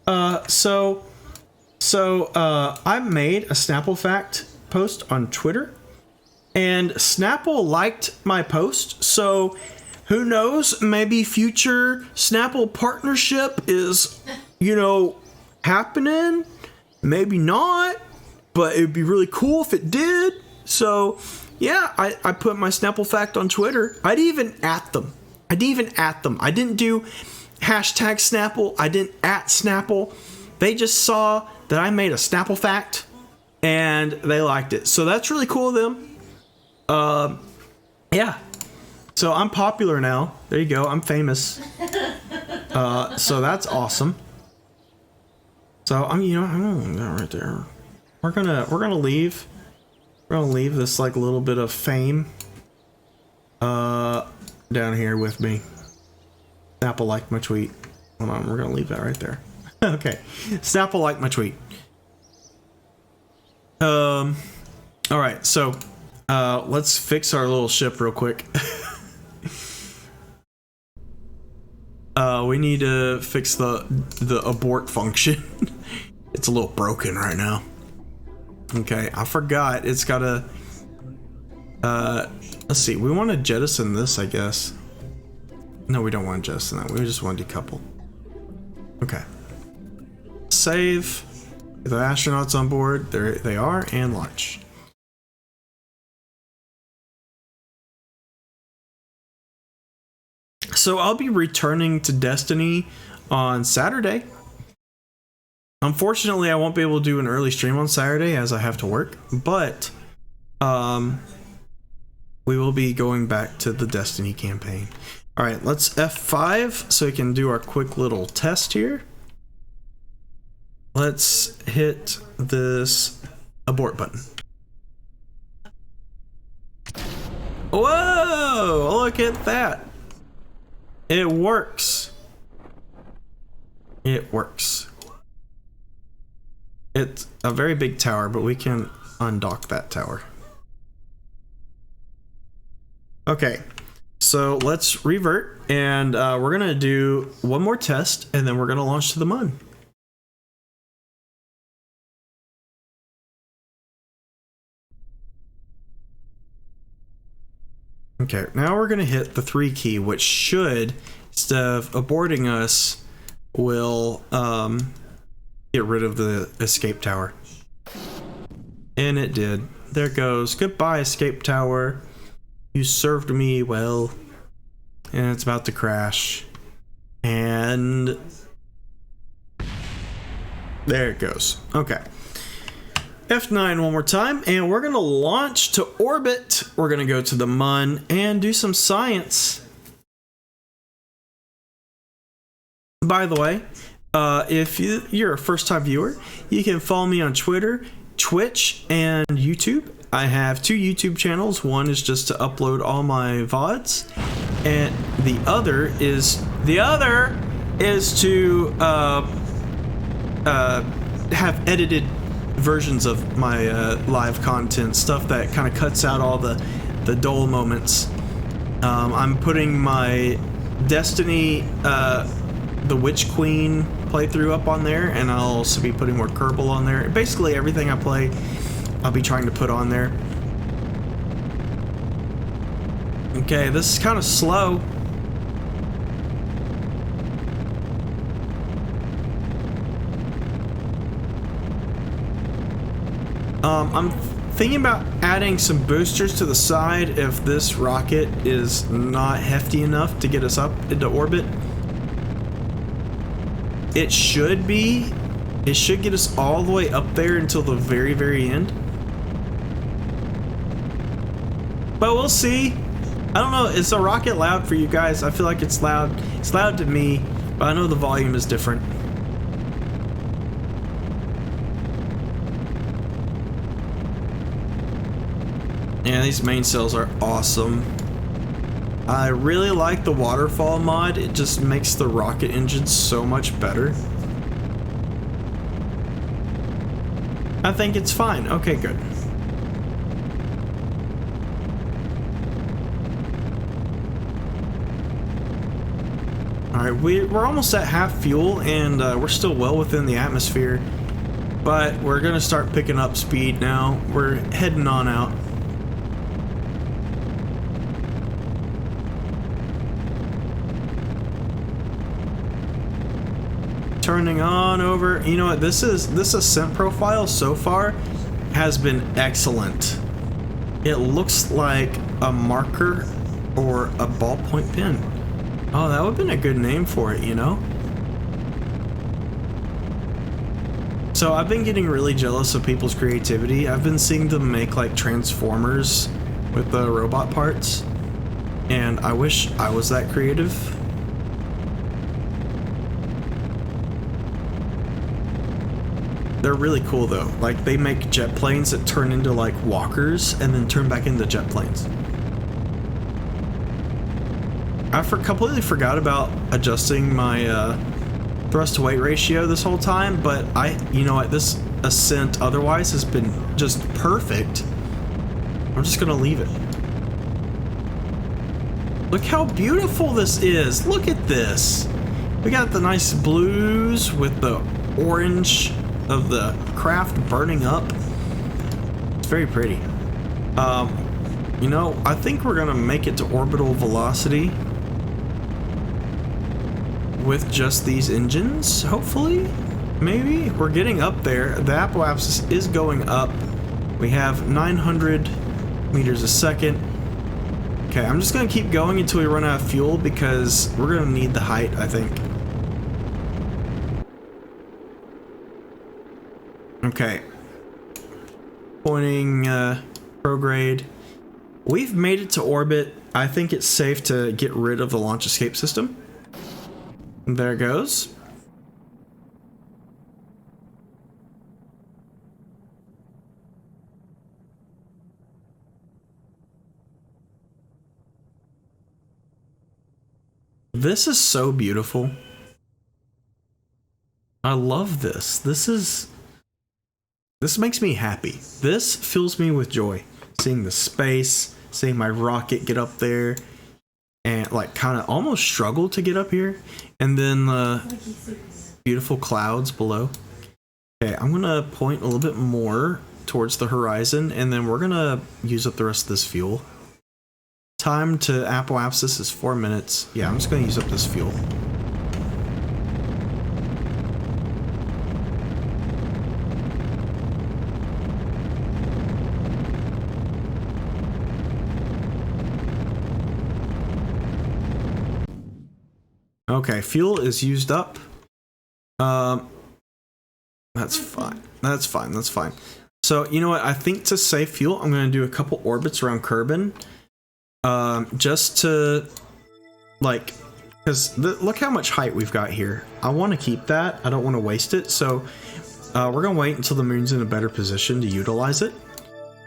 So I made a Snapple fact post on Twitter, and Snapple liked my post. So who knows? Maybe future Snapple partnership is, happening. Maybe not, but it'd be really cool if it did. So yeah, I put my Snapple fact on Twitter. I'd even at them. I didn't do hashtag Snapple. I didn't at Snapple. They just saw that I made a Snapple fact and they liked it. So that's really cool of them. Yeah. So I'm popular now. There you go. I'm famous. So that's awesome. So I'm that right there. We're gonna leave this like little bit of fame down here with me. Snapple liked my tweet. Hold on, we're gonna leave that right there. Okay, Snapple liked my tweet. All right, so let's fix our little ship real quick. We need to fix the abort function. It's a little broken right now. Okay, I forgot. It's got a. Let's see. We want to jettison this, I guess. No, we don't want to jettison that. We just want to decouple. Okay. Save. The astronauts on board. There they are, and launch. So I'll be returning to Destiny on Saturday. Unfortunately, I won't be able to do an early stream on Saturday as I have to work, but we will be going back to the Destiny campaign. All right, let's F5 so we can do our quick little test here. Let's hit this abort button. Whoa, look at that. It works. It works. It's a very big tower, but we can undock that tower. Okay, so let's revert, and we're gonna do one more test, and then we're gonna launch to the moon. Okay, now we're gonna hit the 3 key, which should, instead of aborting us, will get rid of the escape tower. And it did. There it goes. Goodbye, escape tower. You served me well. And it's about to crash. And there it goes. Okay. F9 one more time, and we're gonna launch to orbit. We're gonna go to the Mun and do some science. By the way, if you're a first-time viewer, you can follow me on Twitter, Twitch, and YouTube. I have 2 YouTube channels. One is just to upload all my VODs, and the other is to have edited versions of my live content, stuff that kind of cuts out all the dull moments. I'm putting my Destiny the Witch Queen playthrough up on there, and I'll also be putting more Kerbal on there. Basically everything I play I'll be trying to put on there. Okay, this is kind of slow. I'm thinking about adding some boosters to the side if this rocket is not hefty enough to get us up into orbit. It should be. It should get us all the way up there until the very, very end. But we'll see. I don't know. Is the rocket loud for you guys? I feel like it's loud. It's loud to me, but I know the volume is different. Yeah, these main cells are awesome. I really like the waterfall mod. It just makes the rocket engine so much better. I think it's fine. Okay, good. Alright, we're almost at half fuel, and we're still well within the atmosphere. But we're going to start picking up speed now. We're heading on out. Turning on over. You know what? This ascent profile so far has been excellent. It looks like a marker or a ballpoint pen. Oh, that would have been a good name for it, you know? So I've been getting really jealous of people's creativity. I've been seeing them make like transformers with the robot parts, and I wish I was that creative. They're really cool though. Like, they make jet planes that turn into like walkers and then turn back into jet planes. I completely forgot about adjusting my thrust to weight ratio this whole time, but you know what, this ascent otherwise has been just perfect. I'm just gonna leave it. Look how beautiful this is. Look at this. We got the nice blues with the orange of the craft burning up. It's very pretty. You know, I think we're gonna make it to orbital velocity with just these engines, hopefully. Maybe we're getting up there. The apoapsis is going up. We have 900 meters a second. Okay, I'm just gonna keep going until we run out of fuel because we're gonna need the height, I think. Okay. Pointing prograde. We've made it to orbit. I think it's safe to get rid of the launch escape system. There it goes. This is so beautiful. I love this. This makes me happy. This fills me with joy. Seeing the space, seeing my rocket get up there, and like kind of almost struggle to get up here, and then the beautiful clouds below. Okay, I'm gonna point a little bit more towards the horizon, and then we're gonna use up the rest of this fuel. Time to apoapsis is 4 minutes. Yeah, I'm just gonna use up this fuel. Okay, fuel is used up. That's fine. That's fine. That's fine. So, you know what? I think to save fuel, I'm going to do a couple orbits around Kerbin. Just to, like, because look how much height we've got here. I want to keep that. I don't want to waste it. So, we're going to wait until the moon's in a better position to utilize it.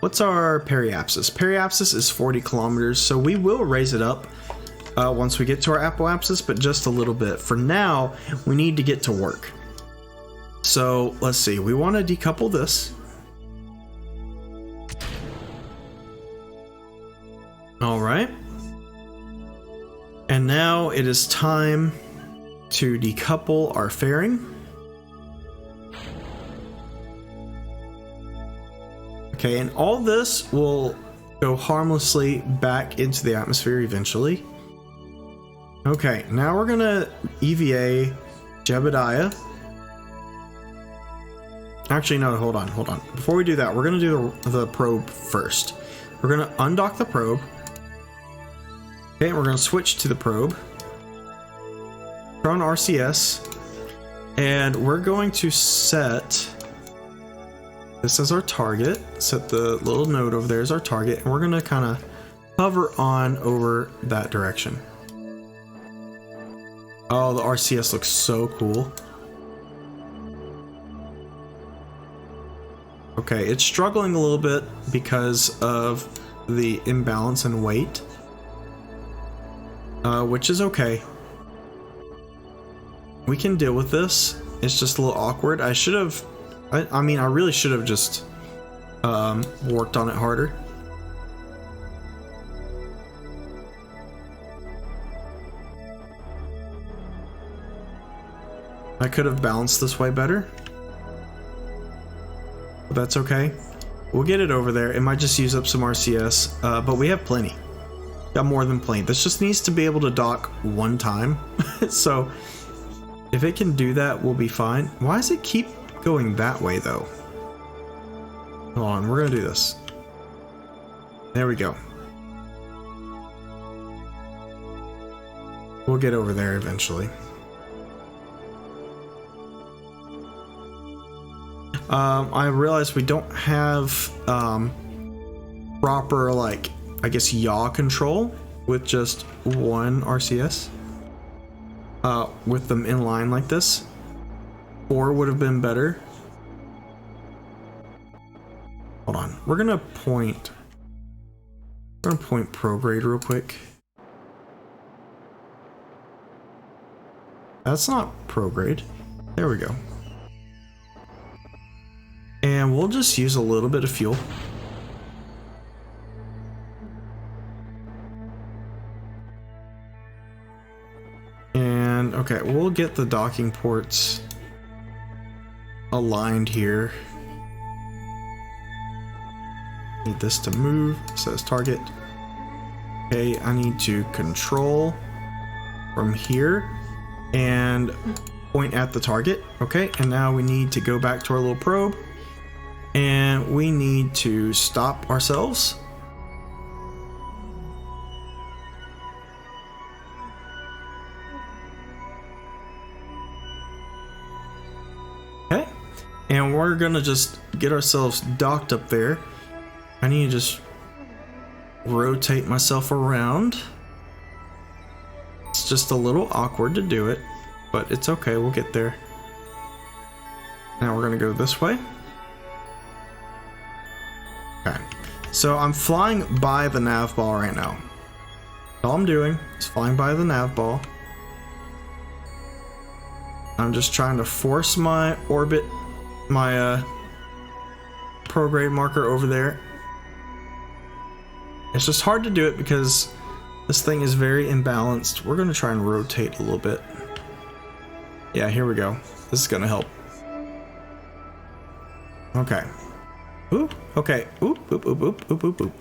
What's our periapsis? Periapsis is 40 kilometers, so we will raise it up once we get to our apoapsis, but just a little bit. For now, we need to get to work. So let's see, we want to decouple this. All right. And now it is time to decouple our fairing. Okay, and all this will go harmlessly back into the atmosphere eventually. Okay, now we're gonna EVA Jebediah. Actually, no, hold on. Before we do that, we're gonna do the probe first. We're gonna undock the probe. Okay, we're gonna switch to the probe. Turn on RCS. And we're going to set this as our target. Set the little node over there as our target. And we're gonna kind of hover on over that direction. Oh, the RCS looks so cool. Okay, it's struggling a little bit because of the imbalance in weight, which is okay. We can deal with this. It's just a little awkward. I should have, I mean, I really should have just worked on it harder. I could have balanced this way better. But that's okay. We'll get it over there. It might just use up some RCS, but we have plenty. Got more than plenty. This just needs to be able to dock one time. So if it can do that, we'll be fine. Why does it keep going that way though? Hold on, we're gonna do this. There we go. We'll get over there eventually. I realize we don't have proper, like, I guess, yaw control with just one RCS. With them in line like this. 4 would have been better. Hold on. We're gonna point prograde real quick. That's not prograde. There we go. And we'll just use a little bit of fuel. And And okay, we'll get the docking ports aligned here. Need this to move. It says target. Okay, I need to control from here and point at the target. Okay, and now we need to go back to our little probe and we need to stop ourselves. Okay, and we're gonna just get ourselves docked up there. I need to just rotate myself around. It's just a little awkward to do it, but it's okay, we'll get there. Now we're gonna go this way. Okay, so I'm flying by the nav ball right now. All I'm doing is flying by the nav ball. I'm just trying to force my orbit, my prograde marker over there. It's just hard to do it because this thing is very imbalanced. We're gonna try and rotate a little bit. Yeah, here we go. This is gonna help. Okay. Oop, okay. Oop, oop, oop, oop, oop, oop, oop.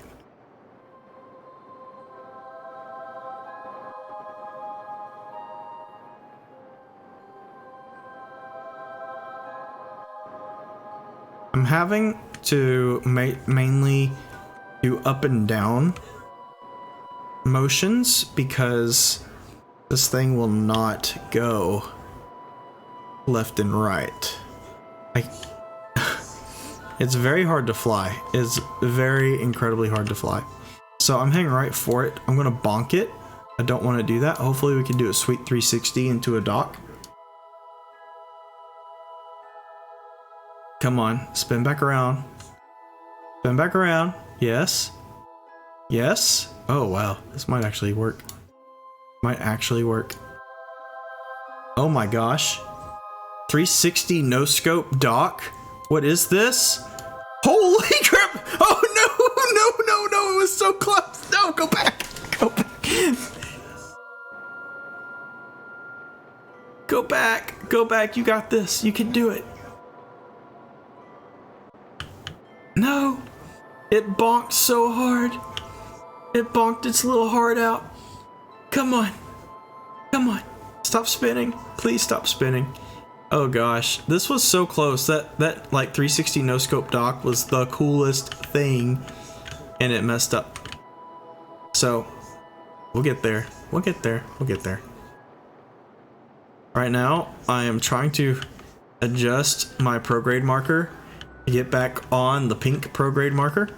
I'm having to mainly do up and down motions because this thing will not go left and right. It's very hard to fly. It's very incredibly hard to fly. So I'm heading right for it. I'm gonna bonk it. I don't want to do that. Hopefully we can do a sweet 360 into a dock. Come on, spin back around. Spin back around. Yes. Yes. Oh wow, this might actually work. Might actually work. Oh my gosh. 360 no scope dock? What is this? Holy crap! Oh no, no, no, no, it was so close. No, go back. Go back. Go back. Go back. You got this. You can do it. No. It bonked so hard. It bonked its little heart out. Come on. Come on. Stop spinning. Please stop spinning. Oh gosh. This was so close. That like 360 no scope dock was the coolest thing and it messed up. So we'll get there. We'll get there. We'll get there. Right now I am trying to adjust my prograde marker to get back on the pink prograde marker.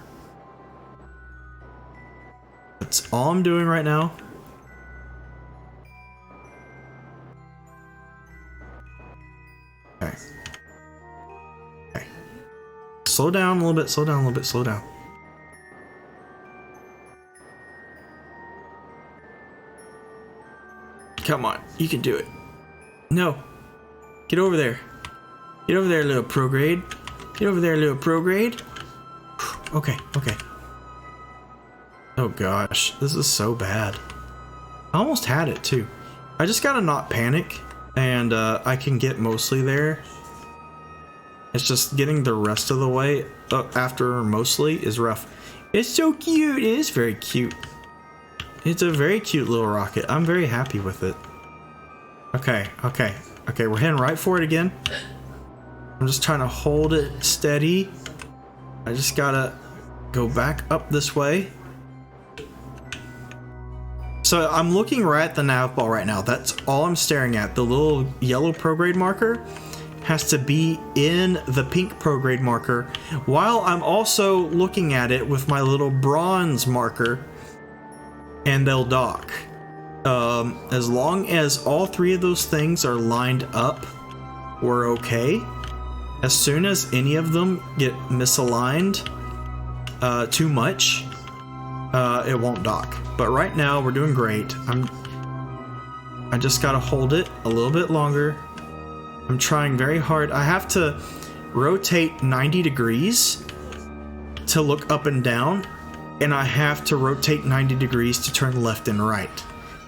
That's all I'm doing right now. Okay. Okay. Slow down a little bit, slow down a little bit, slow down. Come on, you can do it. No. Get over there. Get over there, little prograde. Get over there, little prograde. Okay, okay. Oh gosh, this is so bad. I almost had it too. I just gotta not panic and I can get mostly there. It's just getting the rest of the way up after mostly is rough. It's so cute. It is very cute. It's a very cute little rocket. I'm very happy with it. Okay, okay, okay, we're heading right for it again. I'm just trying to hold it steady. I just gotta go back up this way. So I'm looking right at the nav ball right now. That's all I'm staring at. The little yellow prograde marker has to be in the pink prograde marker while I'm also looking at it with my little bronze marker, and they'll dock. As long as all three of those things are lined up, we're okay. As soon as any of them get misaligned too much, it won't dock. But right now we're doing great. I just gotta hold it a little bit longer. I'm trying very hard. I have to rotate 90 degrees to look up and down, and I have to rotate 90 degrees to turn left and right.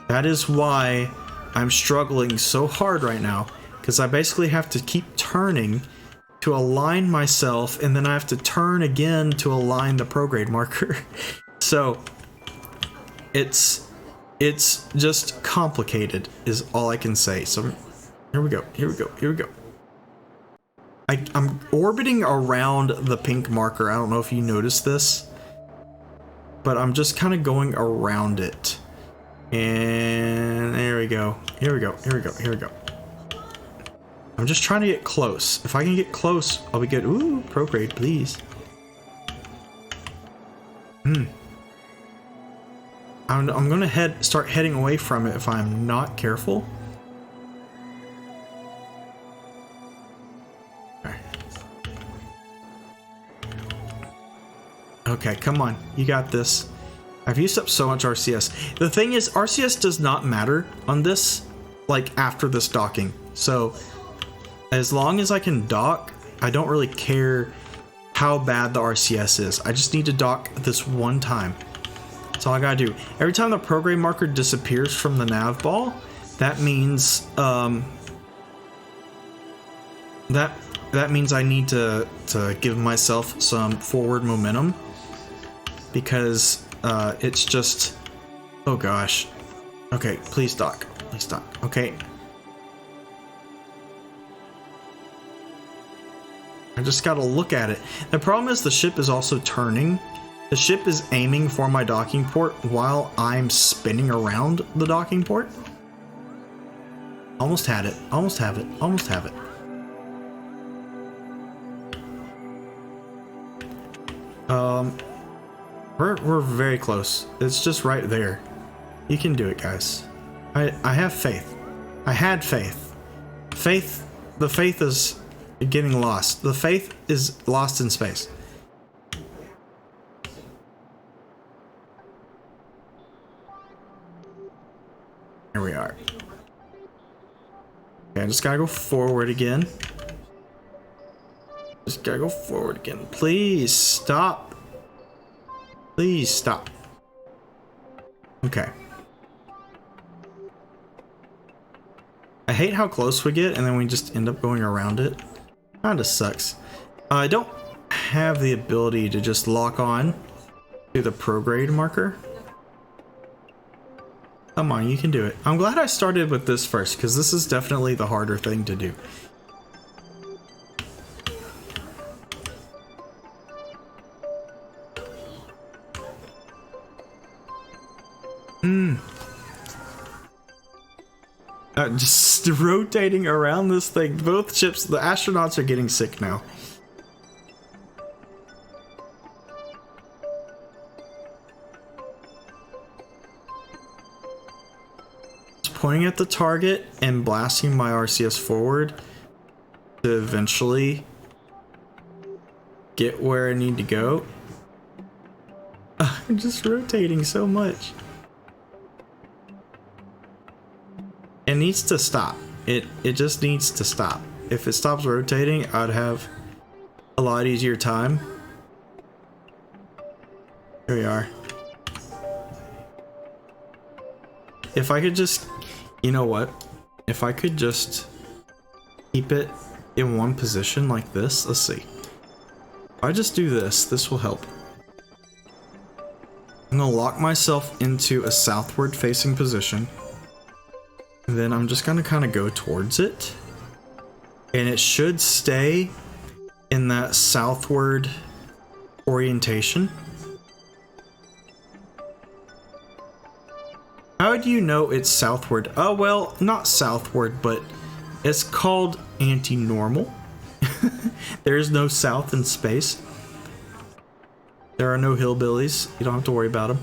That is why I'm struggling so hard right now because I basically have to keep turning to align myself, and then I have to turn again to align the prograde marker. So it's just complicated is all I can say. So here we go. I'm orbiting around the pink marker. I don't know if you noticed this, but I'm just kind of going around it. And there we go. Here we go. I'm just trying to get close. If I can get close, I'll be good. Ooh, prograde, please. I'm gonna start heading away from it if I'm not careful. Okay, come on. You got this. I've used up so much RCS. The thing is, RCS does not matter on this, like, after this docking. So, as long as I can dock, I don't really care how bad the RCS is. I just need to dock this one time. That's all I gotta do. Every time the prograde marker disappears from the nav ball, that means, that means I need to give myself some forward momentum. Because it's just, oh gosh. Okay, please dock. Okay. I just gotta look at it. The problem is the ship is also turning. The ship is aiming for my docking port while I'm spinning around the docking port. Almost had it. Almost have it. We're very close. It's just right there. You can do it, guys. I have faith. I had faith. The faith is getting lost. The faith is lost in space. Here we are. Okay, I just gotta go forward again. Please stop. Okay. I hate how close we get and then we just end up going around it. Kinda sucks. I don't have the ability to just lock on to the prograde marker. Come on, you can do it. I'm glad I started with this first, because this is definitely the harder thing to do. Just rotating around this thing. Both ships, the astronauts are getting sick now. Just pointing at the target and blasting my RCS forward to eventually get where I need to go. I'm just rotating so much. It needs to stop. It just needs to stop. If it stops rotating, I'd have a lot easier time. Here we are. If I could just, you know what? If I could just keep it in one position like this, let's see. If I just do this, this will help. I'm gonna lock myself into a southward facing position. Then I'm just gonna kind of go towards it, and it should stay in that southward orientation. How do you know it's southward? Oh, well, not southward, but it's called anti-normal. There is no south in space. There are no hillbillies. You don't have to worry about them.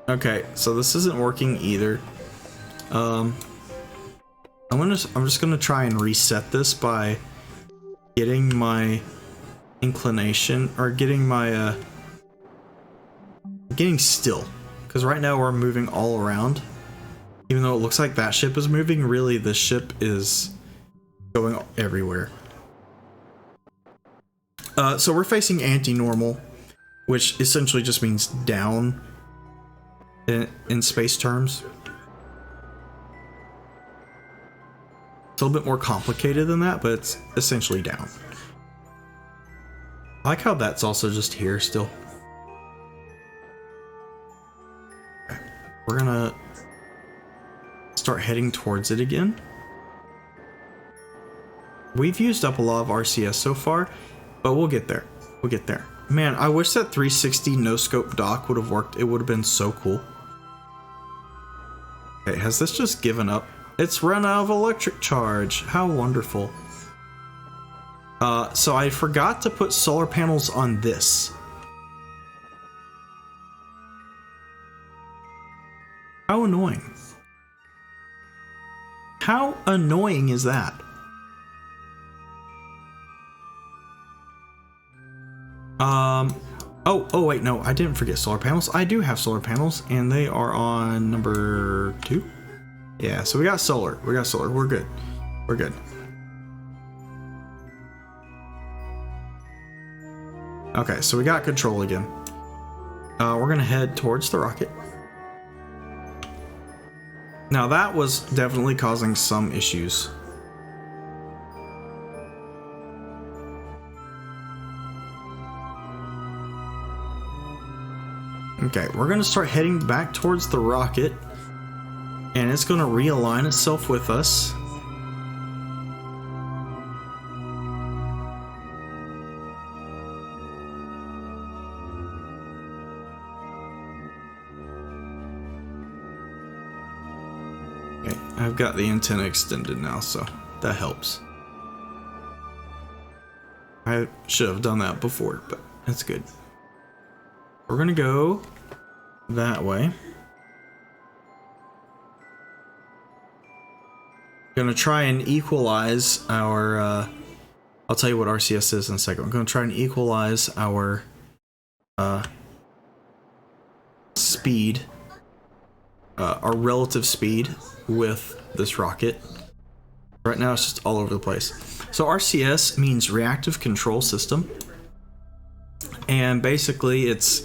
Okay, so this isn't working either. I'm just gonna try and reset this by getting my inclination, or getting my getting still, because right now we're moving all around. Even though it looks like that ship is moving, really this ship is going everywhere. So we're facing anti-normal, which essentially just means down. in space terms. It's a little bit more complicated than that, but it's essentially down. I like how that's also just here still. Okay. We're gonna start heading towards it again. We've used up a lot of RCS so far, but we'll get there. We'll get there. Man, I wish that 360 no-scope dock would have worked. It would have been so cool. Okay, has this just given up? It's run out of electric charge. How wonderful. So I forgot to put solar panels on this. How annoying. How annoying is that? Oh wait, no, I didn't forget solar panels. I do have solar panels, and they are on number 2. Yeah, so we got solar. We're good. We're good. Okay, so we got control again. We're gonna head towards the rocket. Now that was definitely causing some issues. Okay, we're gonna start heading back towards the rocket, and it's gonna realign itself with us. Okay, I've got the antenna extended now, so that helps. I should have done that before, but that's good. We're gonna go that way. Gonna try and equalize our, I'll tell you what RCS is in a second. I'm gonna try and equalize our, speed, our relative speed with this rocket. Right now it's just all over the place. So RCS means Reactive Control System. And basically it's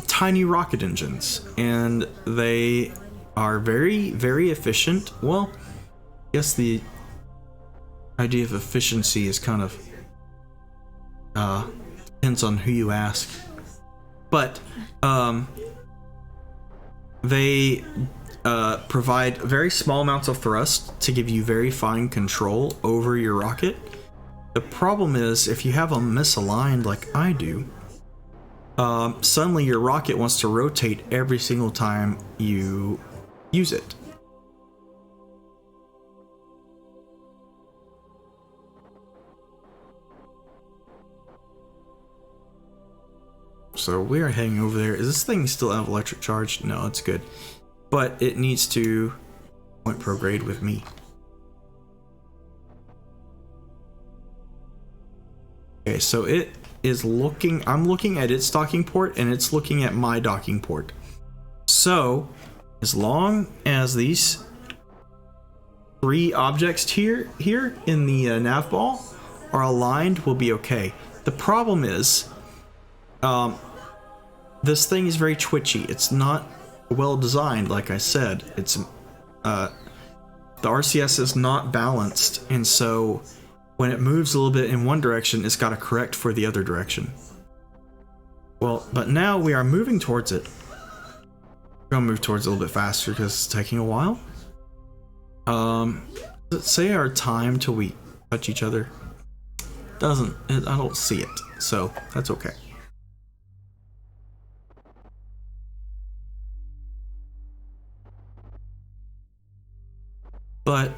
tiny rocket engines, and they are very, very efficient. Well, I guess the idea of efficiency is kind of depends on who you ask, but they provide very small amounts of thrust to give you very fine control over your rocket. The problem is, if you have them misaligned like I do, suddenly your rocket wants to rotate every single time you use it. So we are heading over there. Is this thing still have electric charge? No, it's good. But it needs to point prograde with me. Okay, so it is looking, I'm looking at its docking port, and it's looking at my docking port. So, as long as these 3 objects here in the nav ball are aligned, we'll be okay. The problem is, this thing is very twitchy. It's not well designed, like I said. It's, the RCS is not balanced, and so when it moves a little bit in one direction, it's got to correct for the other direction. Well, but now we are moving towards it. We're gonna move towards it a little bit faster because it's taking a while. Does it say our time till we touch each other? Doesn't. I don't see it, so that's okay. But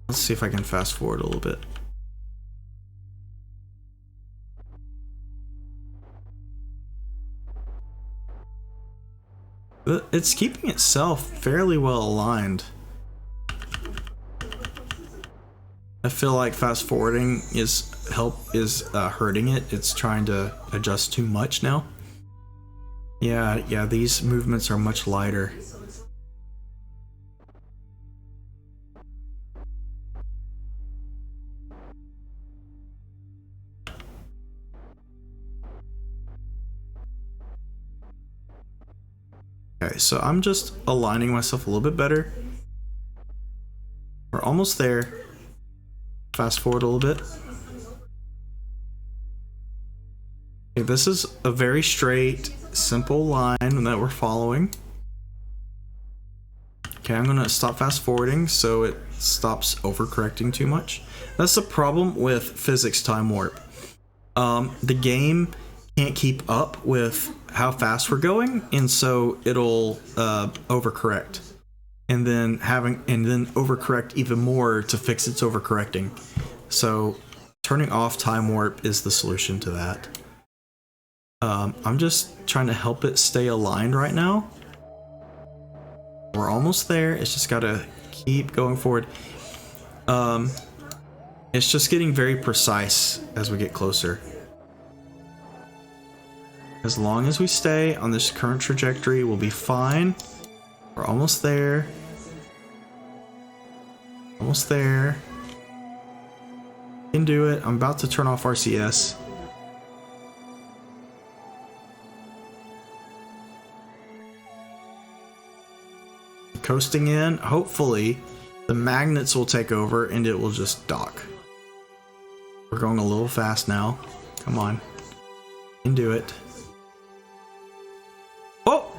let's see if I can fast forward a little bit. It's keeping itself fairly well aligned. I feel like fast forwarding is hurting it. It's trying to adjust too much now. Yeah, these movements are much lighter. Okay, so I'm just aligning myself a little bit better. We're almost there. Fast forward a little bit. Okay, this is a very straight, simple line that we're following. Okay, I'm gonna stop fast forwarding so it stops overcorrecting too much. That's the problem with physics time warp. The game can't keep up with how fast we're going, and so it'll overcorrect, and then overcorrect even more to fix its overcorrecting. So turning off time warp is the solution to that. I'm just trying to help it stay aligned right now. We're almost there. It's just gotta keep going forward. It's just getting very precise as we get closer. As long as we stay on this current trajectory, we'll be fine. We're almost there. Almost there. Can do it. I'm about to turn off RCS. Coasting in. Hopefully, the magnets will take over and it will just dock. We're going a little fast now. Come on. Can do it. Oh!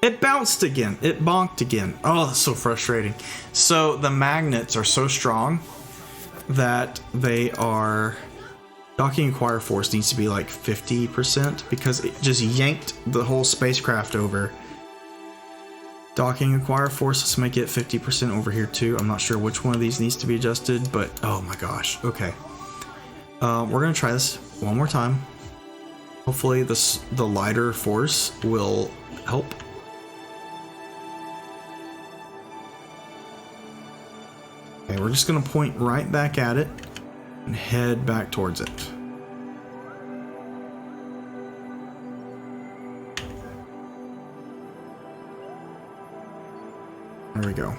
It bounced again. It bonked again. Oh, that's so frustrating. So the magnets are so strong that they are... Docking acquire force needs to be like 50% because it just yanked the whole spacecraft over. Docking acquire force, let's make it 50% over here too. I'm not sure which one of these needs to be adjusted, but oh my gosh. Okay. We're gonna try this one more time. Hopefully the lighter force will help. Okay, we're just gonna point right back at it and head back towards it. There we go.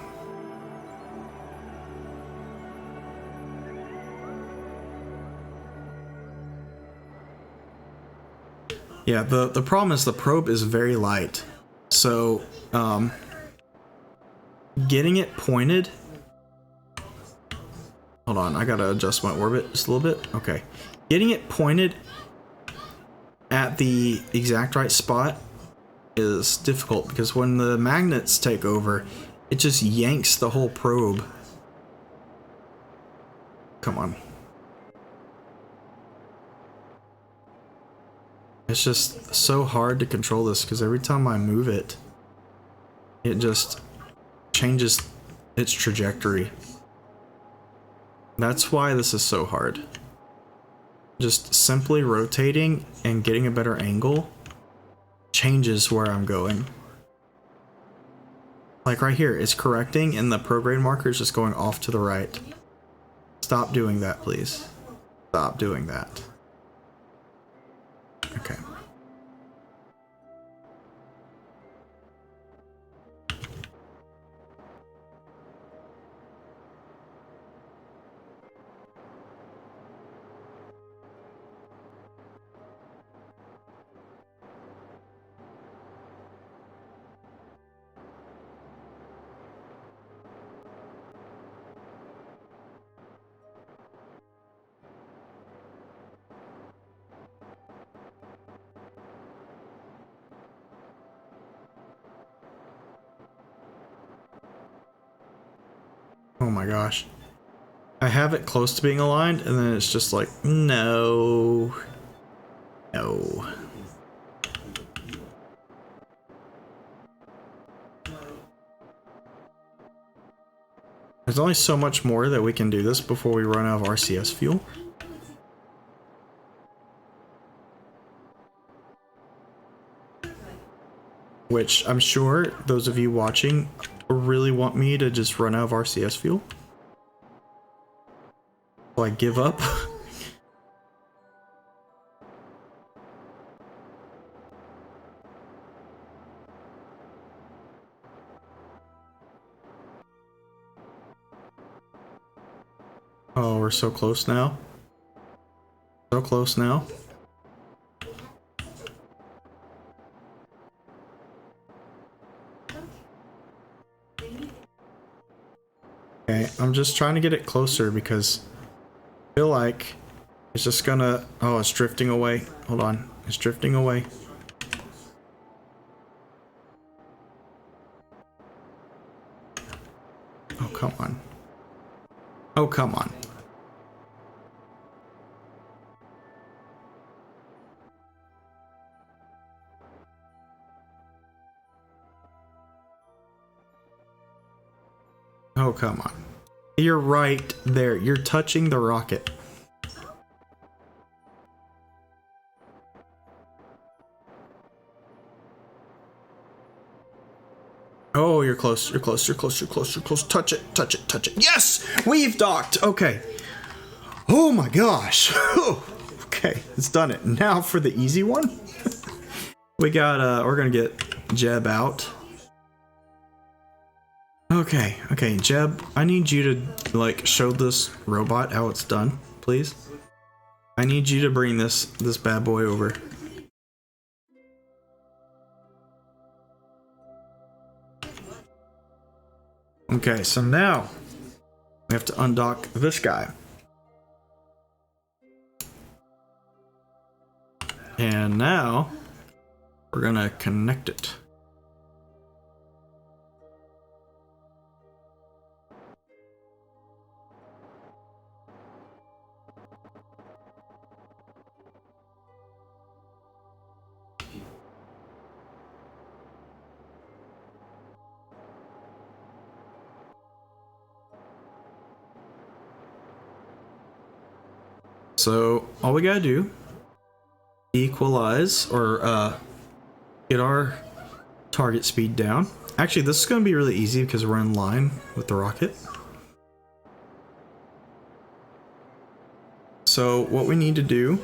Yeah, the problem is the probe is very light. So, getting it pointed... Hold on, I gotta adjust my orbit just a little bit. Okay. Getting it pointed at the exact right spot is difficult because when the magnets take over, it just yanks the whole probe. Come on. It's just so hard to control this because every time I move it, it just changes its trajectory. That's why this is so hard. Just simply rotating and getting a better angle changes where I'm going. Like right here, it's correcting and the prograde marker is just going off to the right. Stop doing that, please. Stop doing that. Okay. Oh my gosh. I have it close to being aligned, and then it's just like, no. No. There's only so much more that we can do this before we run out of RCS fuel. Which I'm sure those of you watching really want me to just run out of RCS fuel. So I give up. Oh, we're so close now. So close now. Okay, I'm just trying to get it closer because I feel like it's just gonna... Oh, it's drifting away. Hold on. It's drifting away. Oh, come on. Oh, come on. Oh, come on. You're right there. You're touching the rocket. Oh, you're close. You're close. You're close. You're close. You're close. Touch it. Touch it. Touch it. Yes! We've docked. Okay. Oh my gosh. Okay. It's done it. Now for the easy one. We got, we're gonna get Jeb out. Okay, okay, Jeb, I need you to, like, show this robot how it's done, please. I need you to bring this bad boy over. Okay, so now we have to undock this guy. And now we're gonna connect it. So all we gotta do, equalize or get our target speed down. Actually, this is gonna be really easy because we're in line with the rocket. So what we need to do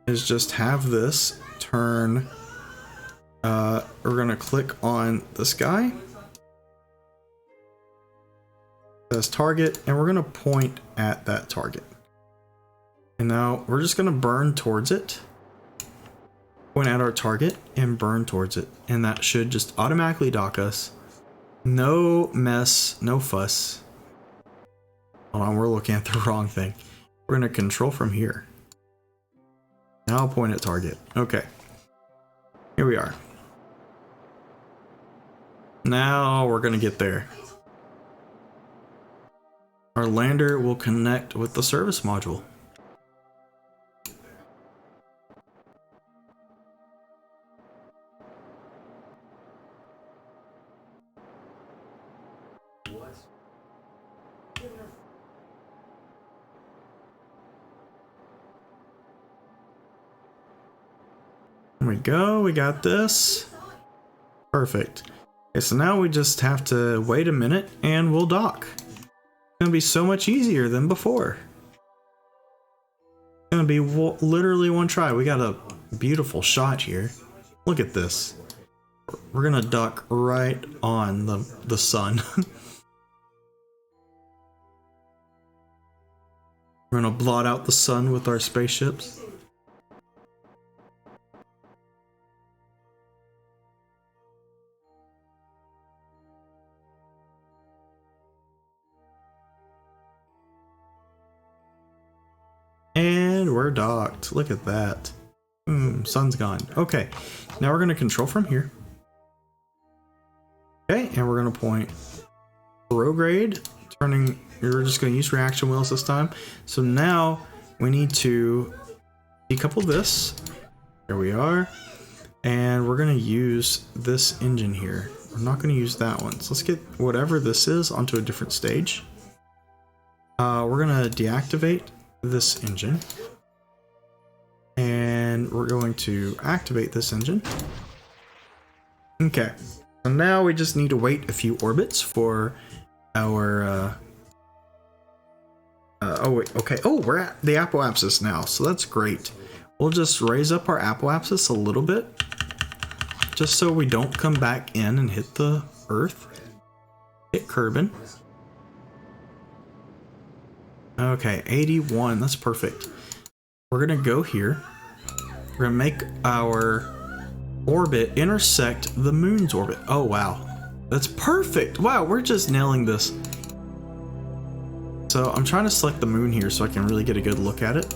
is just have this turn. We're gonna click on this guy. It says target, and we're gonna point at that target. And now we're just gonna burn towards it. Point at our target and burn towards it. And that should just automatically dock us. No mess, no fuss. Hold on, we're looking at the wrong thing. We're gonna control from here. Now I'll point at target. Okay. Here we are. Now we're gonna get there. Our lander will connect with the service module. There we go, we got this. Perfect. Okay, so now we just have to wait a minute and we'll dock. It's gonna be so much easier than before. It's gonna be literally one try. We got a beautiful shot here. Look at this. We're gonna dock right on the sun. We're gonna blot out the sun with our spaceships. And we're docked. Look at that. Sun's gone. Okay, now we're gonna control from here. Okay, and we're gonna point prograde, turning, we're just gonna use reaction wheels this time. So now we need to decouple this. There we are. And we're gonna use this engine here. We're not gonna use that one. So let's get whatever this is onto a different stage. We're gonna deactivate this engine. And we're going to activate this engine. Okay. So now we just need to wait a few orbits for our oh wait, okay. Oh, we're at the apoapsis now, so that's great. We'll just raise up our apoapsis a little bit, just so we don't come back in and hit the Earth. Hit Kerbin. Okay, 81, that's perfect. We're gonna go here. We're gonna make our orbit intersect the moon's orbit. Oh wow, that's perfect. Wow, we're just nailing this. So I'm trying to select the moon here so I can really get a good look at it.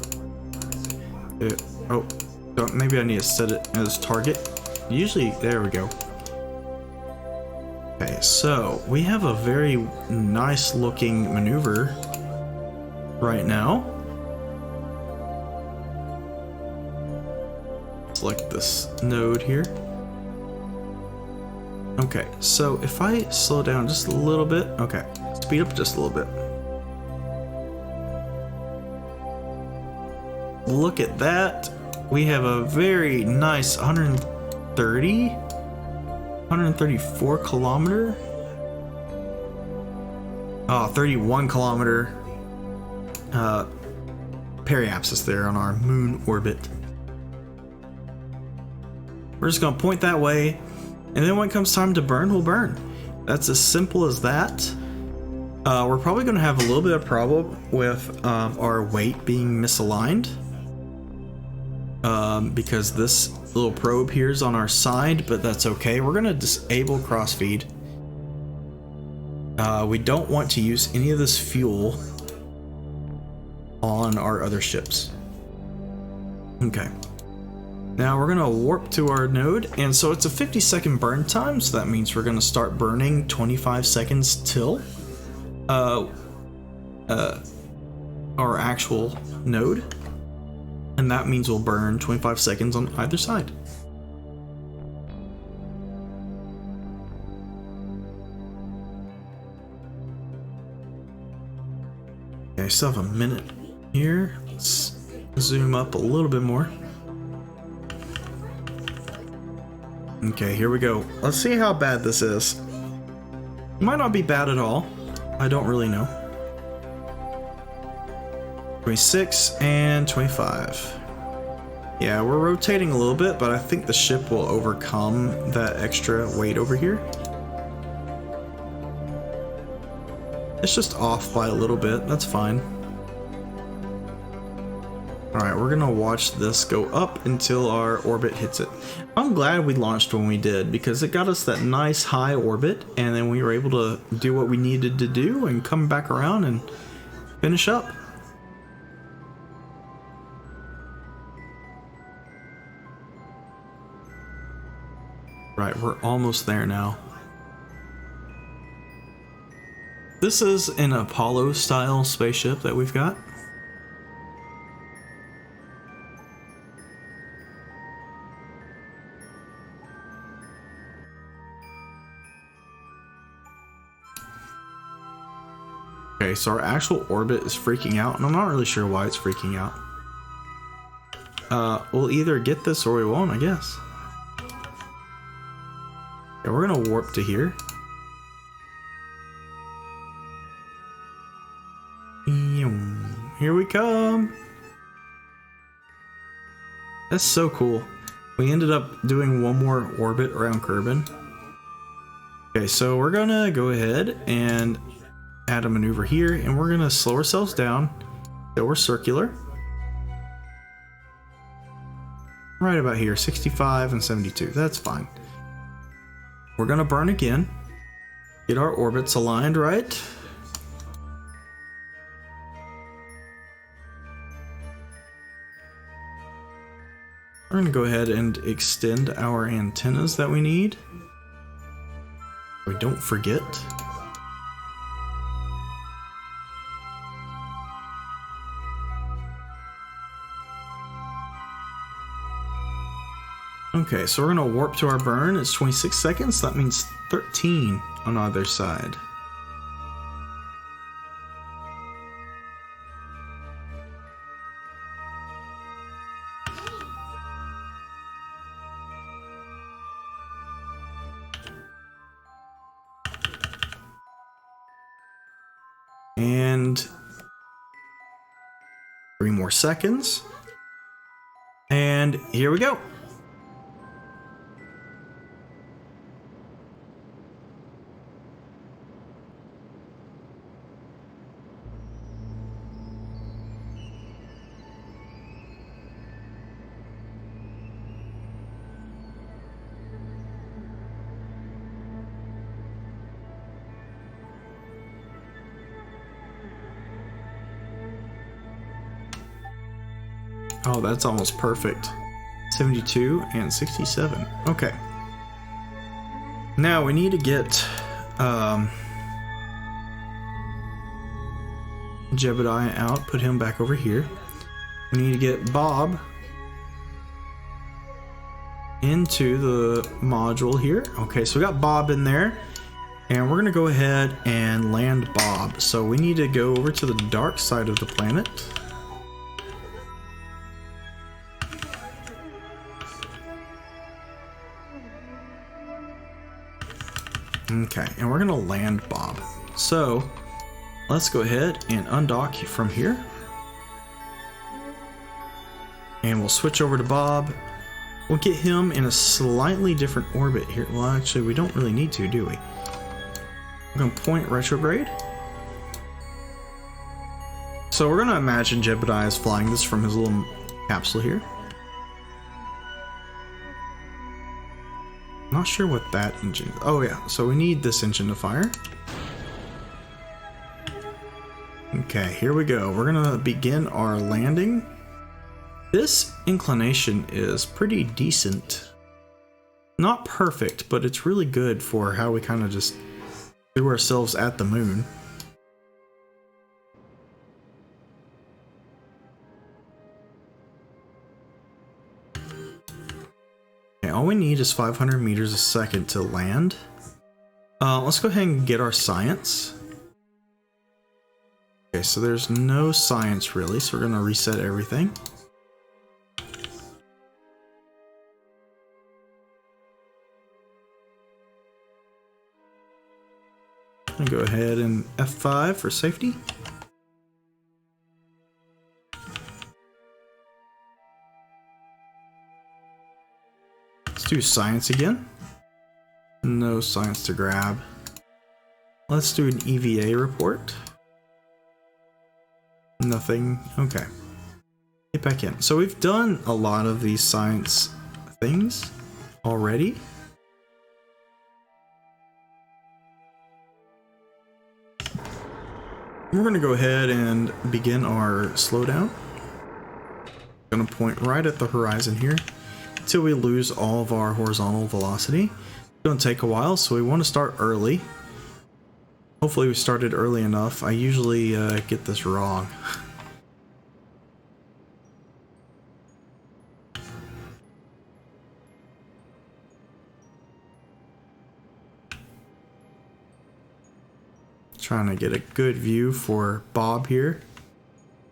Maybe I need to set it as target. Usually, there we go. Okay, so we have a very nice looking maneuver right now. Select this node here. Okay, so if I slow down just a little bit, okay, speed up just a little bit. Look at that. We have a very nice 134 kilometer. 31 kilometer periapsis there on our moon orbit. We're just gonna point that way, and then when it comes time to burn, we'll burn. That's as simple as that. We're probably gonna have a little bit of problem with our weight being misaligned. Because this little probe here is on our side, but that's okay. We're gonna disable crossfeed. We don't want to use any of this fuel on our other ships. Okay. Now we're gonna warp to our node, and so it's a 50-second burn time, so that means we're gonna start burning 25 seconds till our actual node. And that means we'll burn 25 seconds on either side. Okay, I still have a minute here. Let's zoom up a little bit more. Okay, here we go. Let's see how bad this is. It might not be bad at all. I don't really know. 26 and 25. Yeah, we're rotating a little bit, but I think the ship will overcome that extra weight over here. It's just off by a little bit, that's fine. Alright, we're gonna watch this go up until our orbit hits it. I'm glad we launched when we did, because it got us that nice high orbit, and then we were able to do what we needed to do and come back around and finish up. Right, we're almost there now. This is an Apollo style spaceship that we've got. Okay, so our actual orbit is freaking out, and I'm not really sure why it's freaking out. We'll either get this or we won't, I guess. Yeah, we're gonna warp to here. Here we come. That's so cool. We ended up doing one more orbit around Kerbin. Okay, so we're gonna go ahead and add a maneuver here, and we're gonna slow ourselves down so we're circular. Right about here, 65 and 72. That's fine. We're gonna burn again. Get our orbits aligned right. We're gonna go ahead and extend our antennas that we need. We don't forget. Okay, so we're gonna warp to our burn. It's 26 seconds. That means 13 on either side. And 3 more seconds. And here we go. Oh, that's almost perfect. 72 and 67. Okay. Now we need to get Jebediah out, put him back over here. We need to get Bob into the module here. Okay, so we got Bob in there, and we're gonna go ahead and land Bob. So we need to go over to the dark side of the planet. Okay, and we're gonna land Bob. So let's go ahead and undock from here. And we'll switch over to Bob. We'll get him in a slightly different orbit here. Well, actually, we don't really need to, do we? We're gonna point retrograde. So we're gonna imagine Jebediah is flying this from his little capsule here. Not sure what that engine is. Oh yeah, so we need this engine to fire. Okay, here we go. We're gonna begin our landing. This inclination is pretty decent. Not perfect, but it's really good for how we kind of just threw ourselves at the moon. Okay, all we need is 500 meters a second to land. Let's go ahead and get our science. Okay, so there's no science really, so we're gonna reset everything. I'm gonna go ahead and F5 for safety. Let's do science again. No science to grab. Let's do an EVA report. Nothing. Okay. Get back in. So we've done a lot of these science things already. We're going to go ahead and begin our slowdown. Going to point right at the horizon here until we lose all of our horizontal velocity. It's going to take a while, so we want to start early. Hopefully we started early enough. I usually get this wrong. Trying to get a good view for Bob here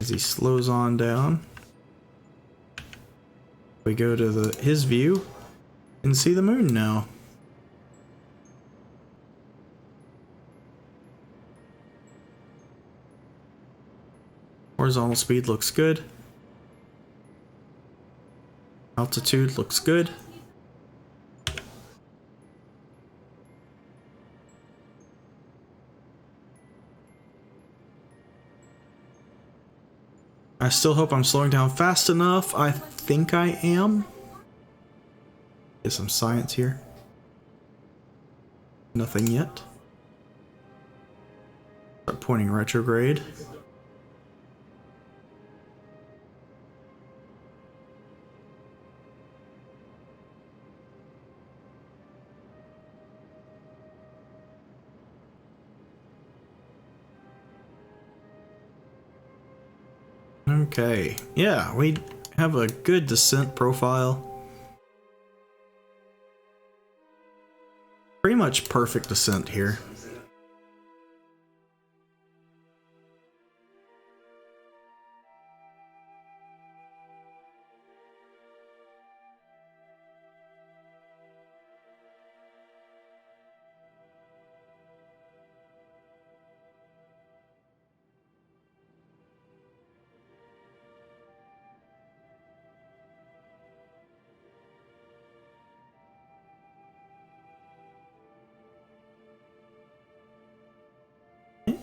as he slows on down. We go to his view and see the moon now. Horizontal speed looks good. Altitude looks good. I still hope I'm slowing down fast enough. I think I am. Get some science here. Nothing yet. Start pointing retrograde. Okay, yeah, we have a good descent profile. Pretty much perfect descent here.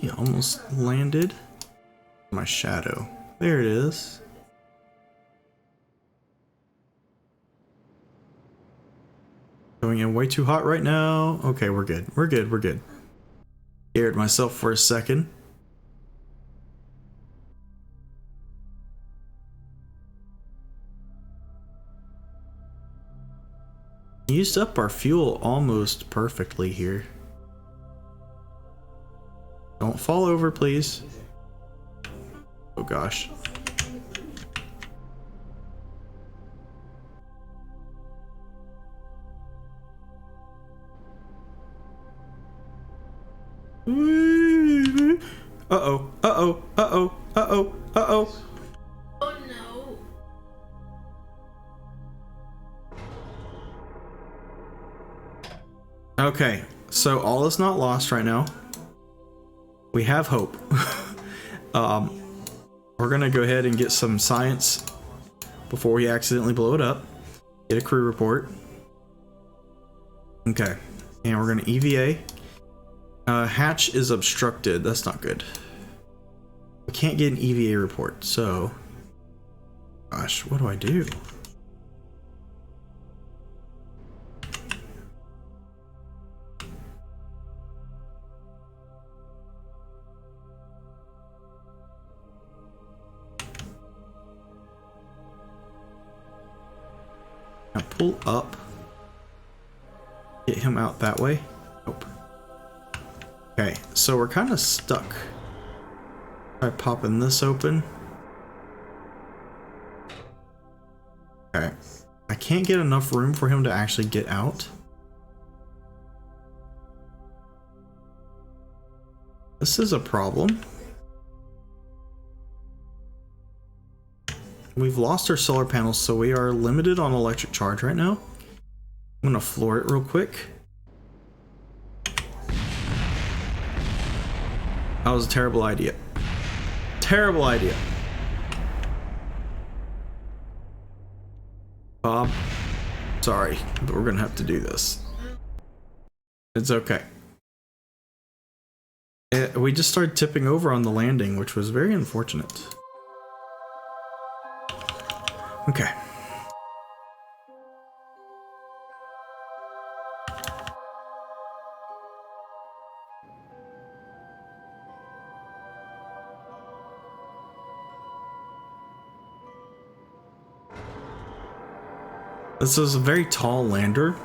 Hey, almost landed. My shadow. There it is. Going in way too hot right now. Okay, we're good. We're good. We're good. Scared myself for a second. used up our fuel almost perfectly here. Don't fall over, please. Oh gosh. Uh-oh, uh-oh, uh-oh, uh-oh, uh-oh. Oh no. Okay, so all is not lost right now. We have hope. We're gonna go ahead and get some science before we accidentally blow it up. Get a crew report. Okay, and we're gonna EVA. Hatch is obstructed. That's not good. We can't get an EVA report, so... Gosh, what do I do? Now pull up. Get him out that way. Nope. Okay, so we're kind of stuck. Try popping this open. Okay. I can't get enough room for him to actually get out. This is a problem. We've lost our solar panels, so we are limited on electric charge right now. I'm gonna floor it real quick. That was a terrible idea. Terrible idea. Bob, sorry, but we're gonna have to do this. It's okay. We just started tipping over on the landing, which was very unfortunate. Okay. This is a very tall lander,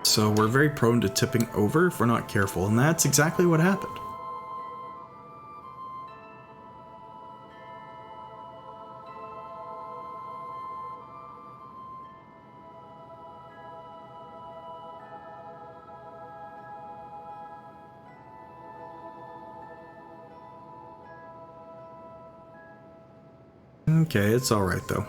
so we're very prone to tipping over if we're not careful, and that's exactly what happened. Okay, it's alright though.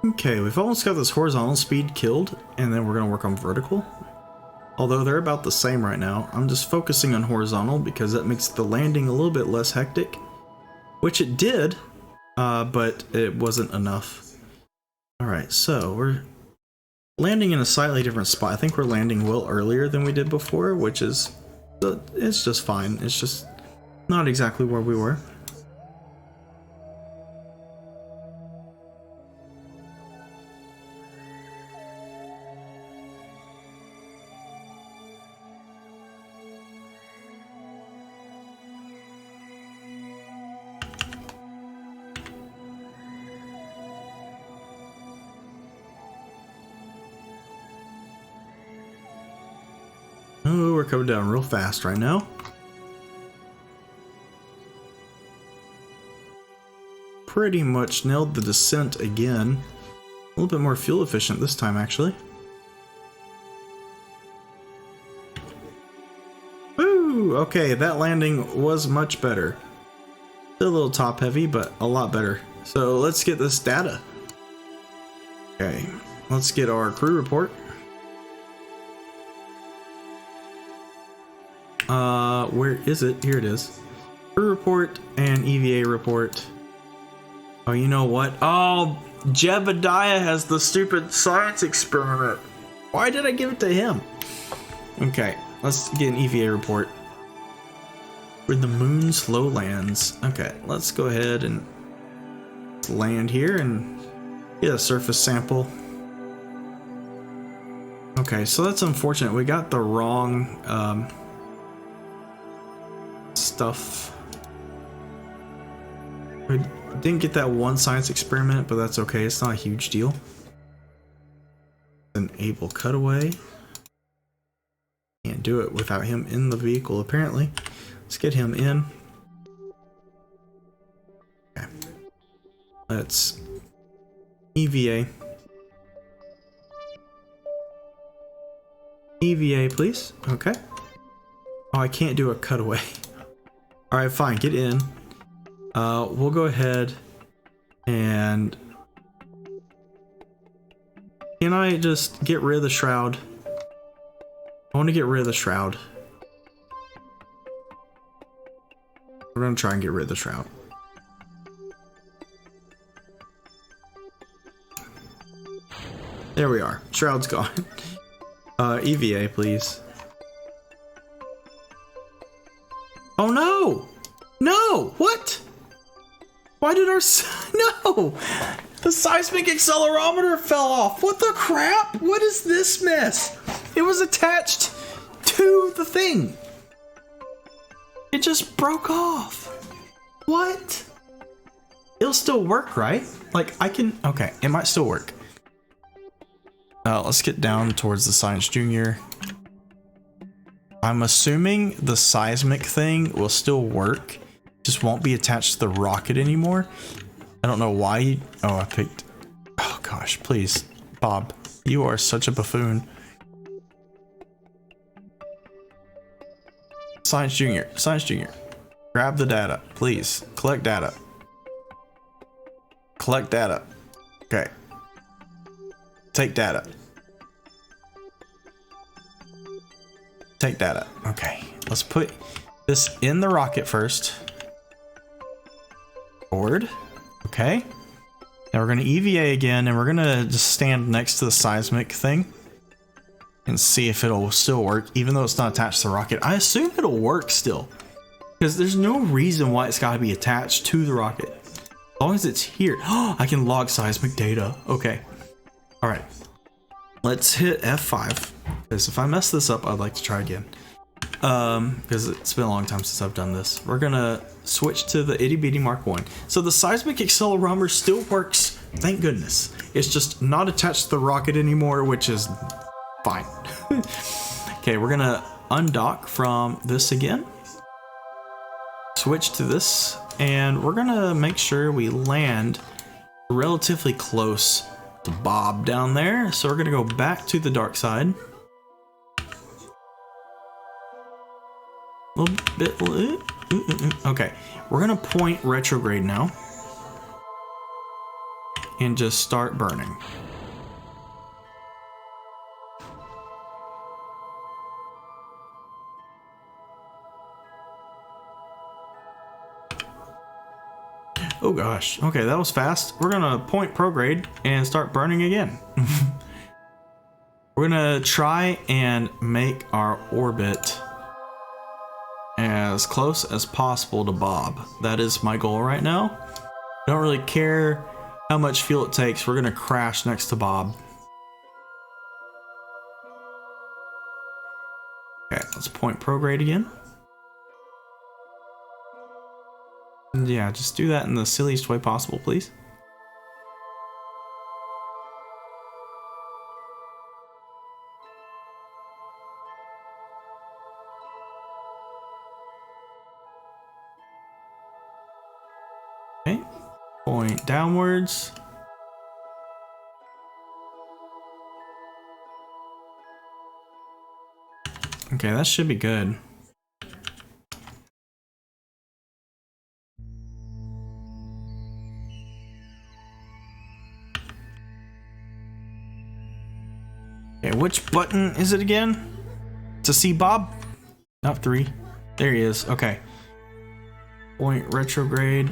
Okay, we've almost got this horizontal speed killed, and then we're going to work on vertical. Although they're about the same right now, I'm just focusing on horizontal because that makes the landing a little bit less hectic. Which it did, but it wasn't enough. Alright, so we're landing in a slightly different spot. I think we're landing well earlier than we did before, which is... it's just fine. It's just not exactly where we were. Oh, we're coming down real fast right now. Pretty much nailed the descent again. A little bit more fuel efficient this time, actually. Woo! Okay, that landing was much better. Still a little top heavy, but a lot better. So let's get this data. Okay, let's get our crew report. Where is it? Here it is. Crew report and EVA report. Oh, you know what? Oh, Jebediah has the stupid science experiment. Why did I give it to him? Okay, let's get an EVA report. We're in the moon's lowlands. Okay, let's go ahead and land here and get a surface sample. Okay, so that's unfortunate. We got the wrong stuff. We didn't get that one science experiment, but that's okay. It's not a huge deal. Enable cutaway. Can't do it without him in the vehicle, apparently. Let's get him in. Okay. Let's EVA. EVA, please. Okay. Oh, I can't do a cutaway. Alright, fine. Get in. We'll go ahead and... Can I just get rid of the shroud? I want to get rid of the shroud. We're going to try and get rid of the shroud. There we are. Shroud's gone. EVA, please. Oh no! No! What? Why did our... No! The seismic accelerometer fell off. What the crap? What is this mess? It was attached to the thing. It just broke off. What? It'll still work, right? Like, I can... Okay, it might still work. Let's get down towards the Science Junior. I'm assuming the seismic thing will still work. Just won't be attached to the rocket anymore. I don't know why. Oh, I picked... Oh gosh, please. Bob, you are such a buffoon. Science Junior. Science Junior. Grab the data, please. Collect data. Collect data. Okay. Take data. Take data. Okay. Let's put this in the rocket first. Forward. Okay. Now we're going to EVA again, and we're going to just stand next to the seismic thing and see if it'll still work, even though it's not attached to the rocket. I assume it'll work still, because there's no reason why it's got to be attached to the rocket. As long as it's here. Oh, I can log seismic data. Okay. All right. Let's hit F5, because if I mess this up, I'd like to try again. Because it's been a long time since I've done this. We're gonna switch to the itty bitty Mark 1. So the seismic accelerometer still works, thank goodness. It's just not attached to the rocket anymore, which is fine. Okay, we're gonna undock from this again. Switch to this, and we're gonna make sure we land relatively close to Bob down there. So we're gonna go back to the dark side. A little bit. Okay, we're gonna point retrograde now and just start burning. Oh gosh, okay, that was fast. We're gonna point prograde and start burning again. We're gonna try and make our orbit as close as possible to Bob. That is my goal right now. Don't really care how much fuel it takes. We're gonna crash next to Bob. Okay, let's point prograde again. Yeah, just do that in the silliest way possible, please. Okay, point downwards. Okay, that should be good. Okay, which button is it again? To see Bob? Not 3. There he is. Okay. Point retrograde.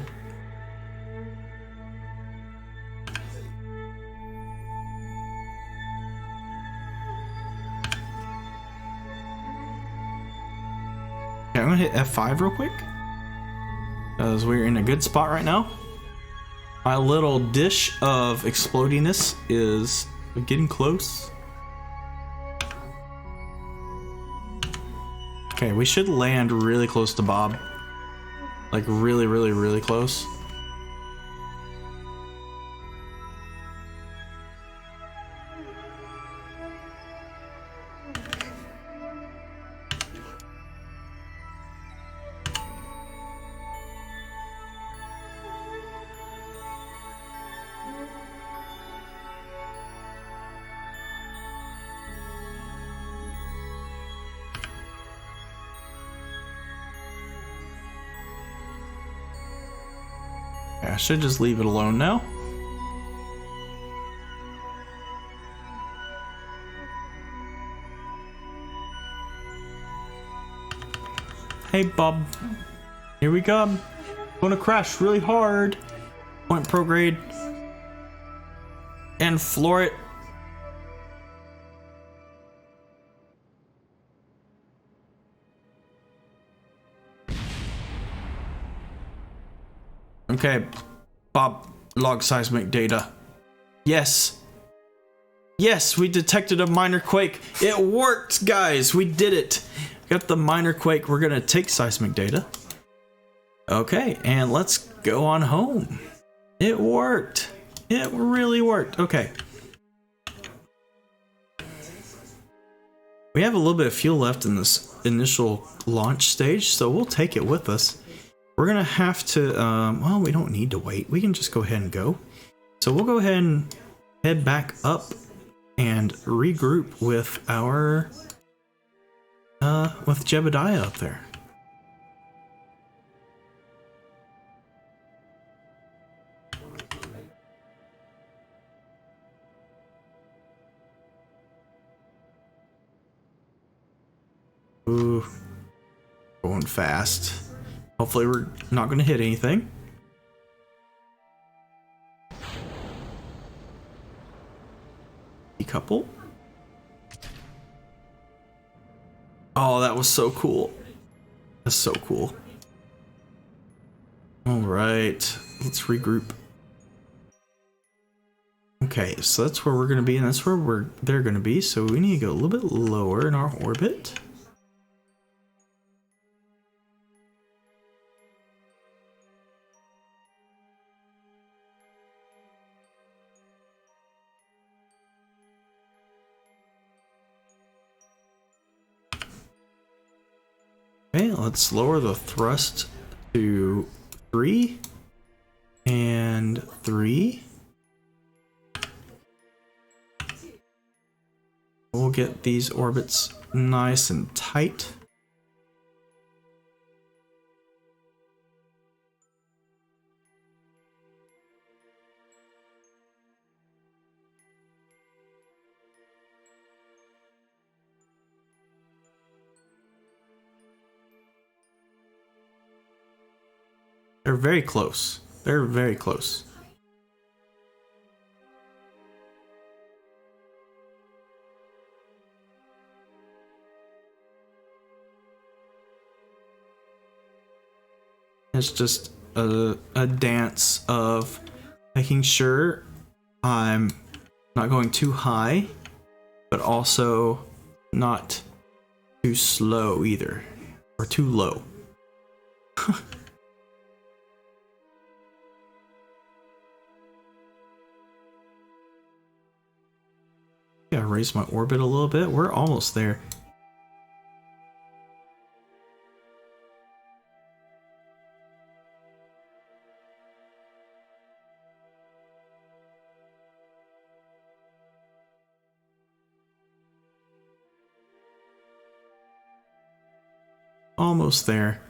Okay, I'm gonna hit F5 real quick, because we're in a good spot right now. My little dish of explodiness is getting close. Okay, we should land really close to Bob. Like really, really, really close. I should just leave it alone now. Hey Bob, here we come. Gonna crash really hard. Point prograde and floor it. Okay, Bob, log seismic data. Yes. Yes, we detected a minor quake. It worked, guys. We did it. Got the minor quake. We're gonna take seismic data. Okay, and let's go on home. It worked. It really worked. Okay. We have a little bit of fuel left in this initial launch stage, so we'll take it with us. We're gonna have to, well, we don't need to wait. We can just go ahead and go. So we'll go ahead and head back up and regroup with our, with Jebediah up there. Ooh, going fast. Hopefully we're not going to hit anything. Decouple. Oh, that was so cool. That's so cool. All right, let's regroup. Okay, so that's where we're going to be, and that's where they're going to be. So we need to go a little bit lower in our orbit. Okay, let's lower the thrust to 3 and 3. We'll get these orbits nice and tight. They're very close. They're very close. It's just a dance of making sure I'm not going too high, but also not too slow either, or too low. Gotta raise my orbit a little bit. We're almost there. Almost there.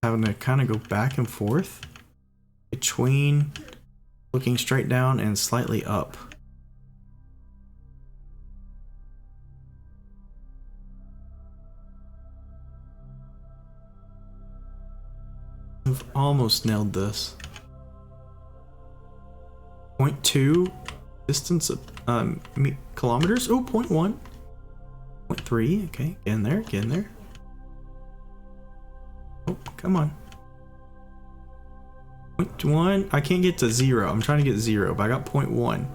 Having to kind of go back and forth between looking straight down and slightly up. I've almost nailed this. 0.2 distance of kilometers. Oh, 0.1. 0.3. Okay, get in there, get in there. Oh, come on. 0.1. I can't get to 0. I'm trying to get 0, but I got 0.1.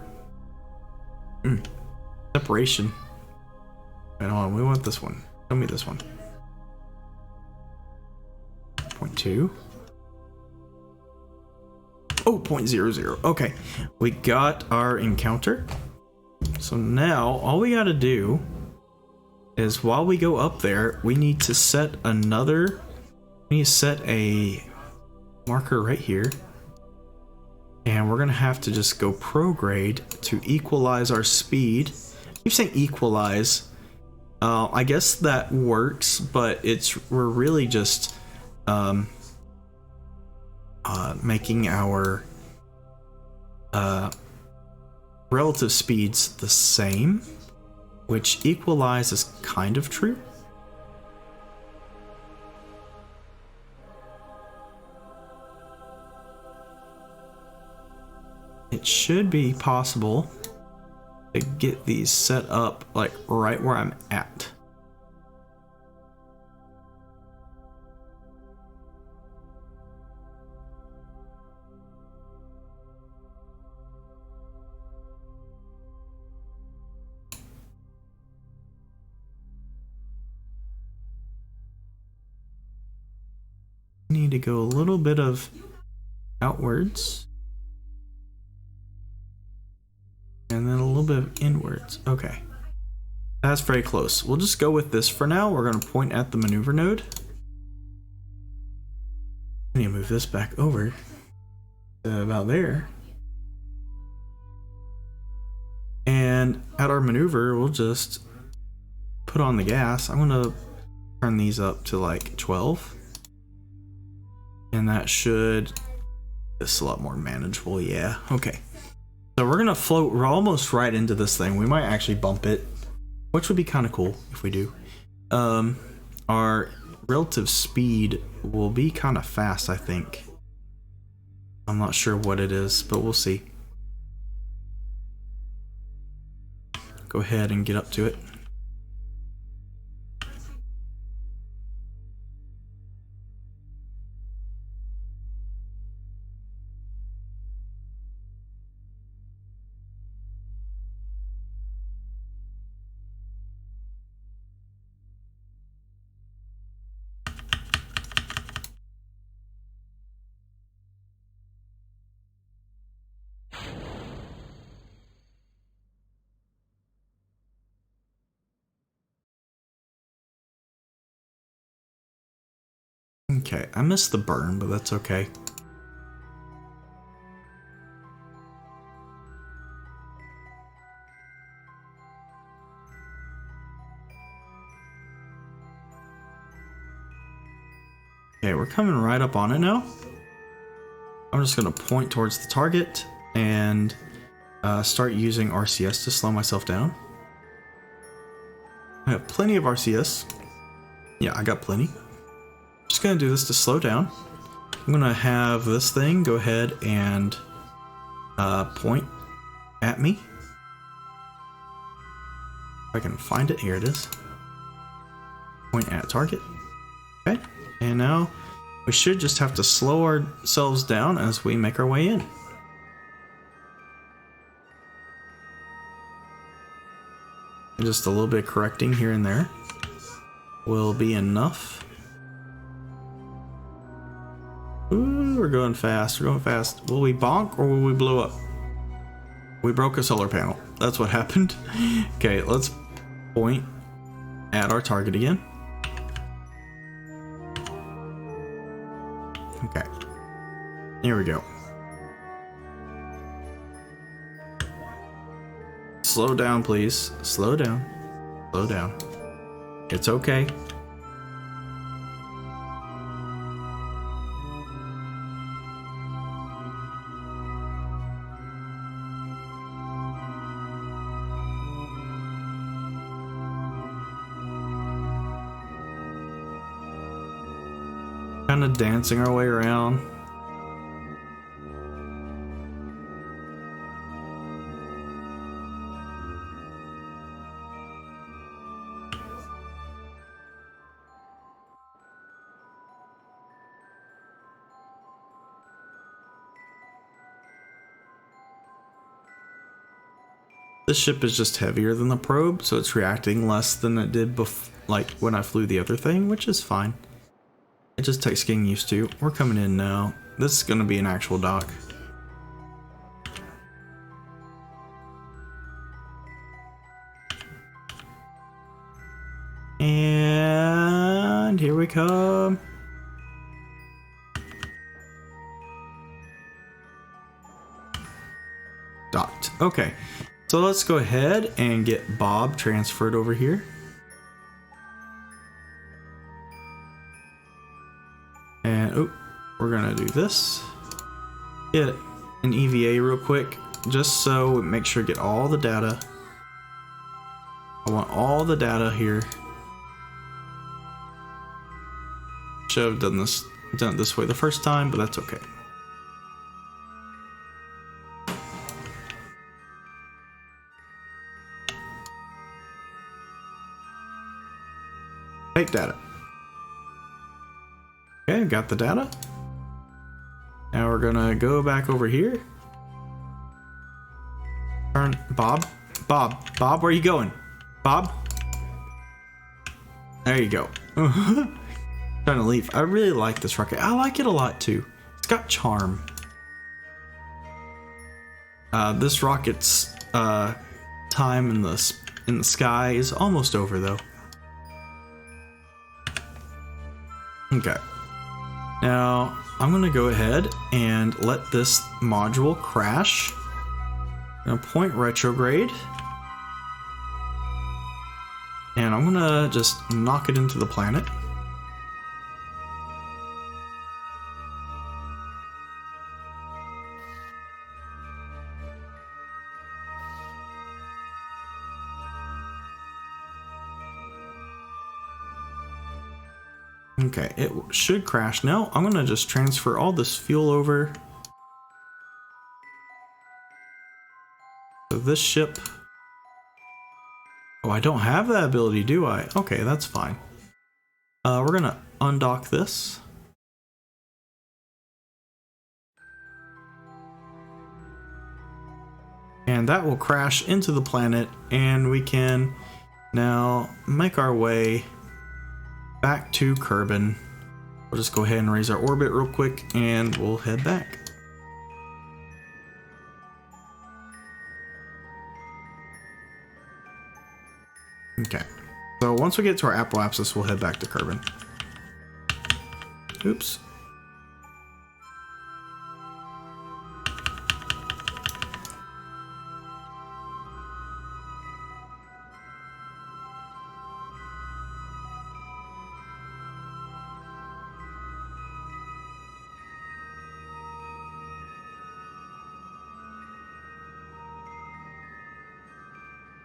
Separation. Wait, hold on. We want this one. Show me this one. 0.2. Oh, 0.00. Okay. We got our encounter. So now all we got to do is while we go up there, we need to set another. We need to set a marker right here. And we're going to have to just go prograde to equalize our speed. I keep saying equalize. I guess that works, but we're really just making our relative speeds the same, which equalize is kind of true. It should be possible to get these set up like right where I'm at. Need to go a little bit of outwards. And then a little bit of inwards. Okay. That's very close. We'll just go with this for now. We're going to point at the maneuver node. I need to move this back over to about there. And at our maneuver, we'll just put on the gas. I'm going to turn these up to like 12. And that should... This is a lot more manageable. Yeah. Okay. So we're gonna float almost right into this thing. We might actually bump it, which would be kind of cool if we do. Our relative speed will be kind of fast, I think. I'm not sure what it is, but we'll see. Go ahead and get up to it. Okay, I missed the burn, but that's okay. Okay, we're coming right up on it now. I'm just gonna point towards the target and start using RCS to slow myself down. I have plenty of RCS. Yeah, I got plenty. Just gonna do this to slow down. I'm gonna have this thing go ahead and point at me. If I can find it, here it is. Point at target. Okay, and now we should just have to slow ourselves down as we make our way in. And just a little bit of correcting here and there will be enough. Ooh, we're going fast, we're going fast. Will we bonk or will we blow up? We broke a solar panel. That's what happened. Okay, let's point at our target again. Okay, here we go. Slow down, please. Slow down. Slow down. It's okay. Kind of dancing our way around. This ship is just heavier than the probe, so it's reacting less than it did like when I flew the other thing, which is fine. It just takes getting used to. We're coming in now. This is going to be an actual dock. And here we come. Docked. Okay. So let's go ahead and get Bob transferred over here. And oh, we're gonna do this. Get an EVA real quick, just so we make sure to get all the data. I want all the data here. Should have done it this way the first time, but that's okay. Take data. Okay, got the data. Now we're gonna go back over here. Turn Bob, where are you going? Bob? There you go. Trying to leave. I really like this rocket. I like it a lot too. It's got charm. This rocket's time in the sky is almost over though. Okay. Now, I'm going to go ahead and let this module crash. I'm going to point retrograde. And I'm going to just knock it into the planet. Okay, it should crash now. I'm gonna just transfer all this fuel over. So this ship... Oh, I don't have that ability, do I? Okay, that's fine. We're gonna undock this. And that will crash into the planet, and we can now make our way back to Kerbin. We'll just go ahead and raise our orbit real quick and we'll head back. Okay, so once we get to our apoapsis, we'll head back to Kerbin. Oops.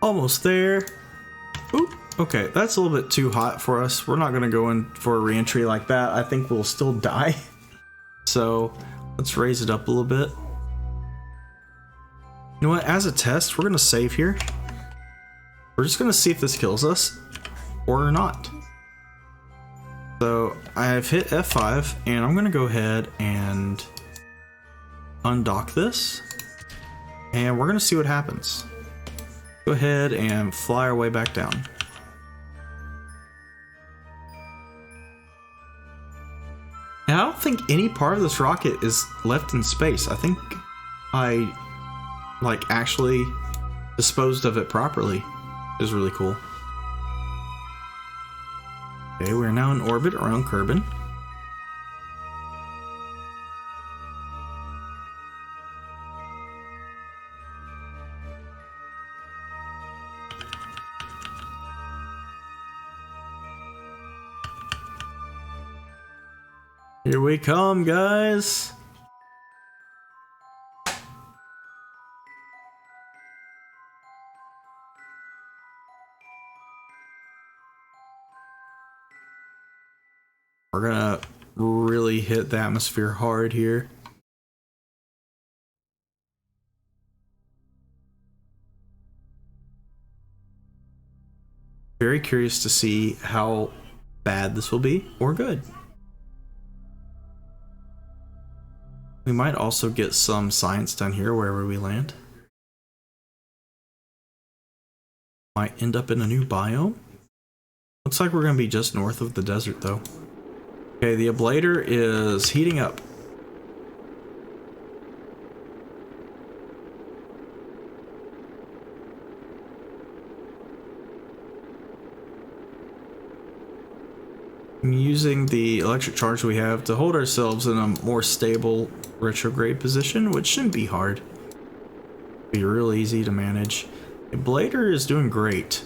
Almost there. Oop. Okay, that's a little bit too hot for us. We're not going to go in for a re-entry like that. I think we'll still die. So let's raise it up a little bit. You know what? As a test, we're going to save here. We're just going to see if this kills us or not. So I've hit F5 and I'm going to go ahead and undock this. And we're going to see what happens. Go ahead and fly our way back down. And I don't think any part of this rocket is left in space. I think I actually disposed of it properly. It was really cool. Okay, we're now in orbit around Kerbin. Here we come, guys. We're gonna really hit the atmosphere hard here. Very curious to see how bad this will be or good. We might also get some science down here wherever we land. Might end up in a new biome. Looks like we're going to be just north of the desert though. Okay, the ablator is heating up. I'm using the electric charge we have to hold ourselves in a more stable retrograde position, which shouldn't be hard. Be real easy to manage. The ablator is doing great.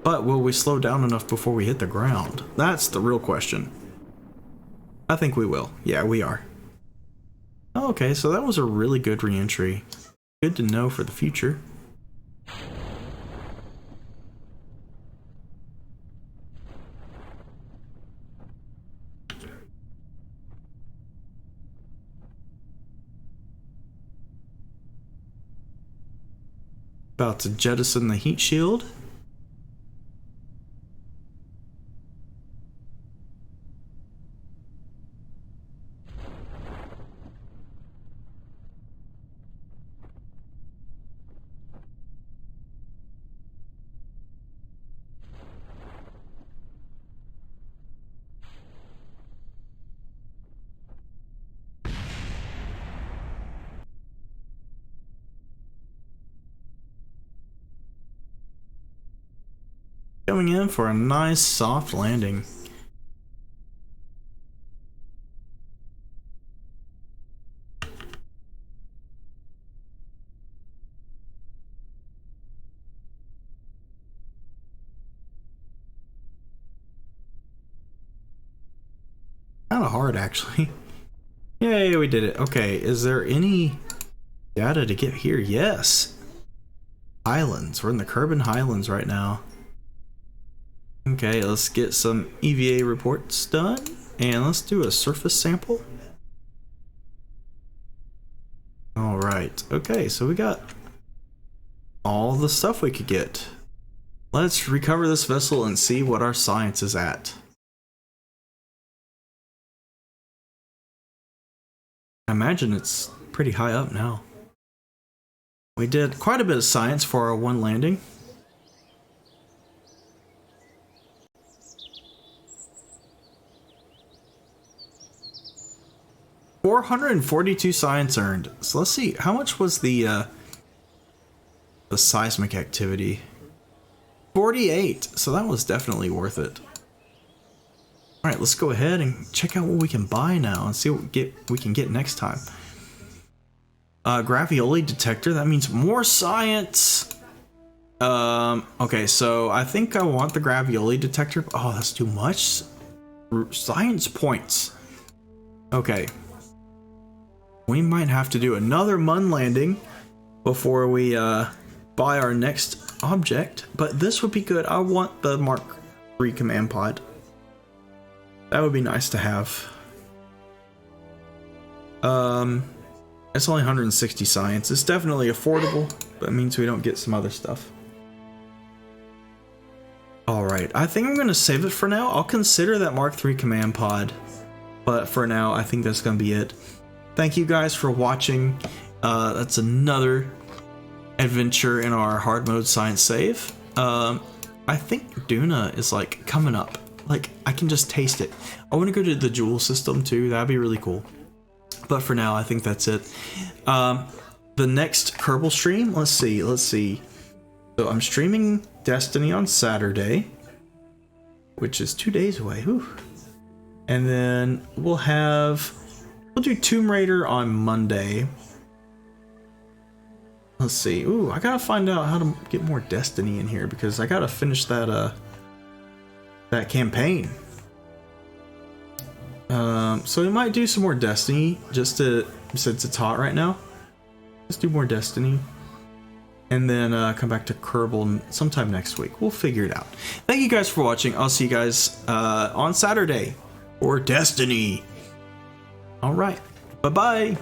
But will we slow down enough before we hit the ground? That's the real question. I think we will. Yeah, we are. Okay, so that was a really good re-entry. Good to know for the future. About to jettison the heat shield. Coming in for a nice soft landing. Kind of hard actually. Yay, we did it. Okay, is there any data to get here? Yes. Highlands. We're in the Kerbin Highlands right now. Okay, let's get some EVA reports done, and let's do a surface sample. Alright, okay, so we got all the stuff we could get. Let's recover this vessel and see what our science is at. I imagine it's pretty high up now. We did quite a bit of science for our one landing. $442 science earned. So let's see, how much was the seismic activity? 48. So that was definitely worth it. All right, let's go ahead and check out what we can buy now and see what we can get next time. Gravioli detector. That means more science. Okay, so I think I want the gravioli detector. Oh, that's too much science points. Okay. We might have to do another Mun landing before we buy our next object, but this would be good. I want the Mark III command pod. That would be nice to have. It's only 160 science. It's definitely affordable, but it means we don't get some other stuff. Alright, I think I'm going to save it for now. I'll consider that Mark III command pod, but for now, I think that's going to be it. Thank you guys for watching. That's another adventure in our hard mode science save. I think Duna is like coming up. Like I can just taste it. I want to go to the Jewel system too. That'd be really cool. But for now, I think that's it. The next Kerbal stream. Let's see. So I'm streaming Destiny on Saturday, which is 2 days away. Whew. And then we'll do Tomb Raider on Monday. Let's see. Ooh, I gotta find out how to get more Destiny in here because I gotta finish that that campaign. So we might do some more Destiny just to, since it's hot right now. Let's do more Destiny. and then come back to Kerbal sometime next week. We'll figure it out. Thank you guys for watching. I'll see you guys on Saturday for Destiny. All right. Bye-bye.